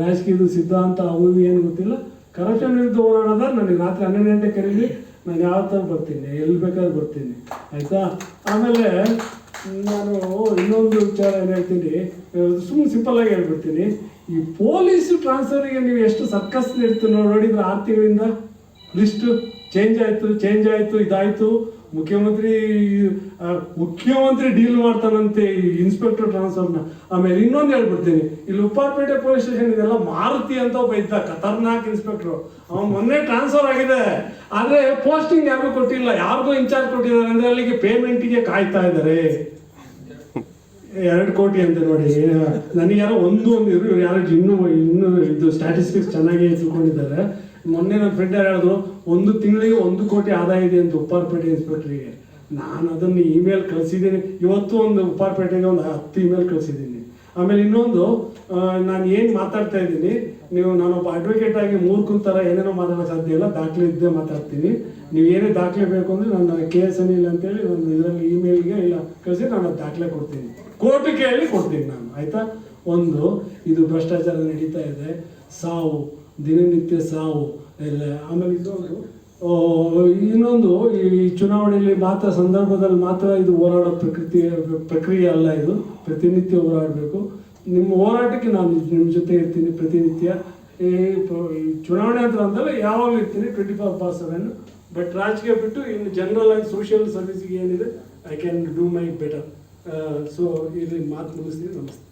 ರಾಜಕೀಯದ ಸಿದ್ಧಾಂತ ಅವು ಏನು ಗೊತ್ತಿಲ್ಲ. ಕರಪ್ಷನ್ ವಿರುದ್ಧ ಹೋರಾಡೋದ ನನಗೆ ರಾತ್ರಿ 12 ಗಂಟೆ ಕರೀಲಿ, ನಾನು ಯಾವ ಥರ ಬರ್ತೀನಿ, ಎಲ್ಲಿ ಬೇಕಾದ್ರೂ ಬರ್ತೀನಿ, ಆಯಿತಾ. ಆಮೇಲೆ ನಾನು ಇನ್ನೊಂದು ವಿಚಾರ ಏನು ಹೇಳ್ತೀನಿ, ಸುಮ್ಮನೆ ಸಿಂಪಲ್ಲಾಗಿ ಹೇಳ್ಬಿಡ್ತೀನಿ. ಈ ಪೊಲೀಸು ಟ್ರಾನ್ಸ್ಫರಿಗೆ ನೀವು ಎಷ್ಟು ಸರ್ಕಸ್ ಇರ್ತೀವಿ ನೋಡಿದ್ರೆ 6 ತಿಂಗಳಿಂದ ಲಿಸ್ಟು ಚೇಂಜ್ ಆಯಿತು ಇದಾಯಿತು. ಮುಖ್ಯಮಂತ್ರಿ ಡೀಲ್ ಮಾಡ್ತಾನಂತೆ ಈ ಇನ್ಸ್ಪೆಕ್ಟರ್ ಟ್ರಾನ್ಸ್ಫರ್ನ. ಆಮೇಲೆ ಇನ್ನೊಂದು ಹೇಳ್ಬಿಡ್ತೀನಿ, ಇಲ್ಲಿ ಉಪ್ಪಾರಪೇಟೆ ಪೊಲೀಸ್ ಸ್ಟೇಷನ್ ಇದೆಲ್ಲ ಮಾರುತಿ ಅಂತ ಒಬ್ಬ ಇದ್ದ ಖತರ್ನಾಕ್ ಇನ್ಸ್ಪೆಕ್ಟ್ರು. ಅವ್ನು ಮೊನ್ನೆ ಟ್ರಾನ್ಸ್ಫರ್ ಆಗಿದೆ, ಆದರೆ ಪೋಸ್ಟಿಂಗ್ ಯಾರಿಗೂ ಕೊಟ್ಟಿಲ್ಲ, ಯಾರಿಗೂ ಇನ್ಚಾರ್ಜ್ ಕೊಟ್ಟಿದ್ದಾರೆ. ಅಂದರೆ ಅಲ್ಲಿಗೆ ಪೇಮೆಂಟಿಗೆ ಕಾಯ್ತಾ ಇದ್ದಾರೆ. 2 ಕೋಟಿ ಅಂತ ನೋಡಿ. ನನಗೆ ಯಾರೋ ಒಂದು ಇವರು ಯಾರೋ ಇನ್ನೂ ಇದು ಸ್ಟ್ಯಾಟಿಸ್ಟಿಕ್ಸ್ ಚೆನ್ನಾಗಿ ತಿಳ್ಕೊಂಡಿದ್ದಾರೆ. ಮೊನ್ನೆ ನನ್ನ ಫ್ರೆಂಡ್ ಯಾರು ಹೇಳಿದ್ರು 1 ತಿಂಗಳಿಗೆ 1 ಕೋಟಿ ಆದಾಯ ಇದೆ ಅಂತ ಉಪ್ಪಾರಪೇಟೆ ಇನ್ಸ್ಪೆಕ್ಟ್ರಿಗೆ. ನಾನು ಅದನ್ನು ಇಮೇಲ್ ಕಳಿಸಿದ್ದೀನಿ. ಇವತ್ತು ಒಂದು ಉಪ್ಪಾರಪೇಟೆಗೆ ಒಂದು 10 ಇಮೇಲ್ ಕಳಿಸಿದ್ದೀನಿ. ಆಮೇಲೆ ಇನ್ನೊಂದು, ನಾನು ಏನು ಮಾತಾಡ್ತಾ ಇದ್ದೀನಿ, ನಾನೊಬ್ಬ ಅಡ್ವೊಕೇಟ್ ಆಗಿ ಮೂರ್ಖನ ಥರ ಏನೇನೋ ಮಾತಾಡೋಕ್ಕೆ ಸಾಧ್ಯ ಇಲ್ಲ, ದಾಖಲೆ ಇದ್ದೇ ಮಾತಾಡ್ತೀನಿ. ನೀವು ಏನೇ ದಾಖಲೆ ಬೇಕು ಅಂದರೆ ನನ್ನ KS ಅನಿಲ್ ಅಂತೇಳಿ ಒಂದು ಇದರಲ್ಲಿ ಇಮೇಲ್ಗೆ ಇಲ್ಲ ಕಳಿಸಿ ನಾನು ಅದು ದಾಖಲೆ ಕೊಡ್ತೀನಿ, ಕೋರ್ಟ್ ಕೇಳಿ ಕೊಡ್ತೀನಿ ನಾನು, ಆಯಿತಾ. ಒಂದು, ಇದು ಭ್ರಷ್ಟಾಚಾರ ನಡೀತಾ ಇದೆ, ಸಾವು, ದಿನನಿತ್ಯ ಸಾವು ಎಲ್ಲ. ಆಮೇಲೆ ಇನ್ನೊಂದು, ಈ ಚುನಾವಣೆಯಲ್ಲಿ ಮಾತ್ರ ಸಂದರ್ಭದಲ್ಲಿ ಮಾತ್ರ ಇದು ಹೋರಾಡೋ ಪ್ರಕ್ರಿಯೆ ಅಲ್ಲ, ಇದು ಪ್ರತಿನಿತ್ಯ ಹೋರಾಡಬೇಕು. ನಿಮ್ಮ ಹೋರಾಟಕ್ಕೆ ನಾನು ನಿಮ್ಮ ಜೊತೆ ಇರ್ತೀನಿ ಪ್ರತಿನಿತ್ಯ. ಈ ಚುನಾವಣೆ ಅಂತ ಅಂದರೆ ಯಾವಾಗಲೂ ಇರ್ತೀನಿ 24/7. ಬಟ್ ರಾಜಕೀಯ ಬಿಟ್ಟು ಇನ್ನು ಜನರಲ್ ಆಗಿ ಸೋಷಿಯಲ್ ಸರ್ವಿಸಿಗೆ ಏನಿದೆ I can do my better. So ಇಲ್ಲಿ ಮಾತು ಮುಗಿಸ್ತೀನಿ. ನಮಸ್ತೆ.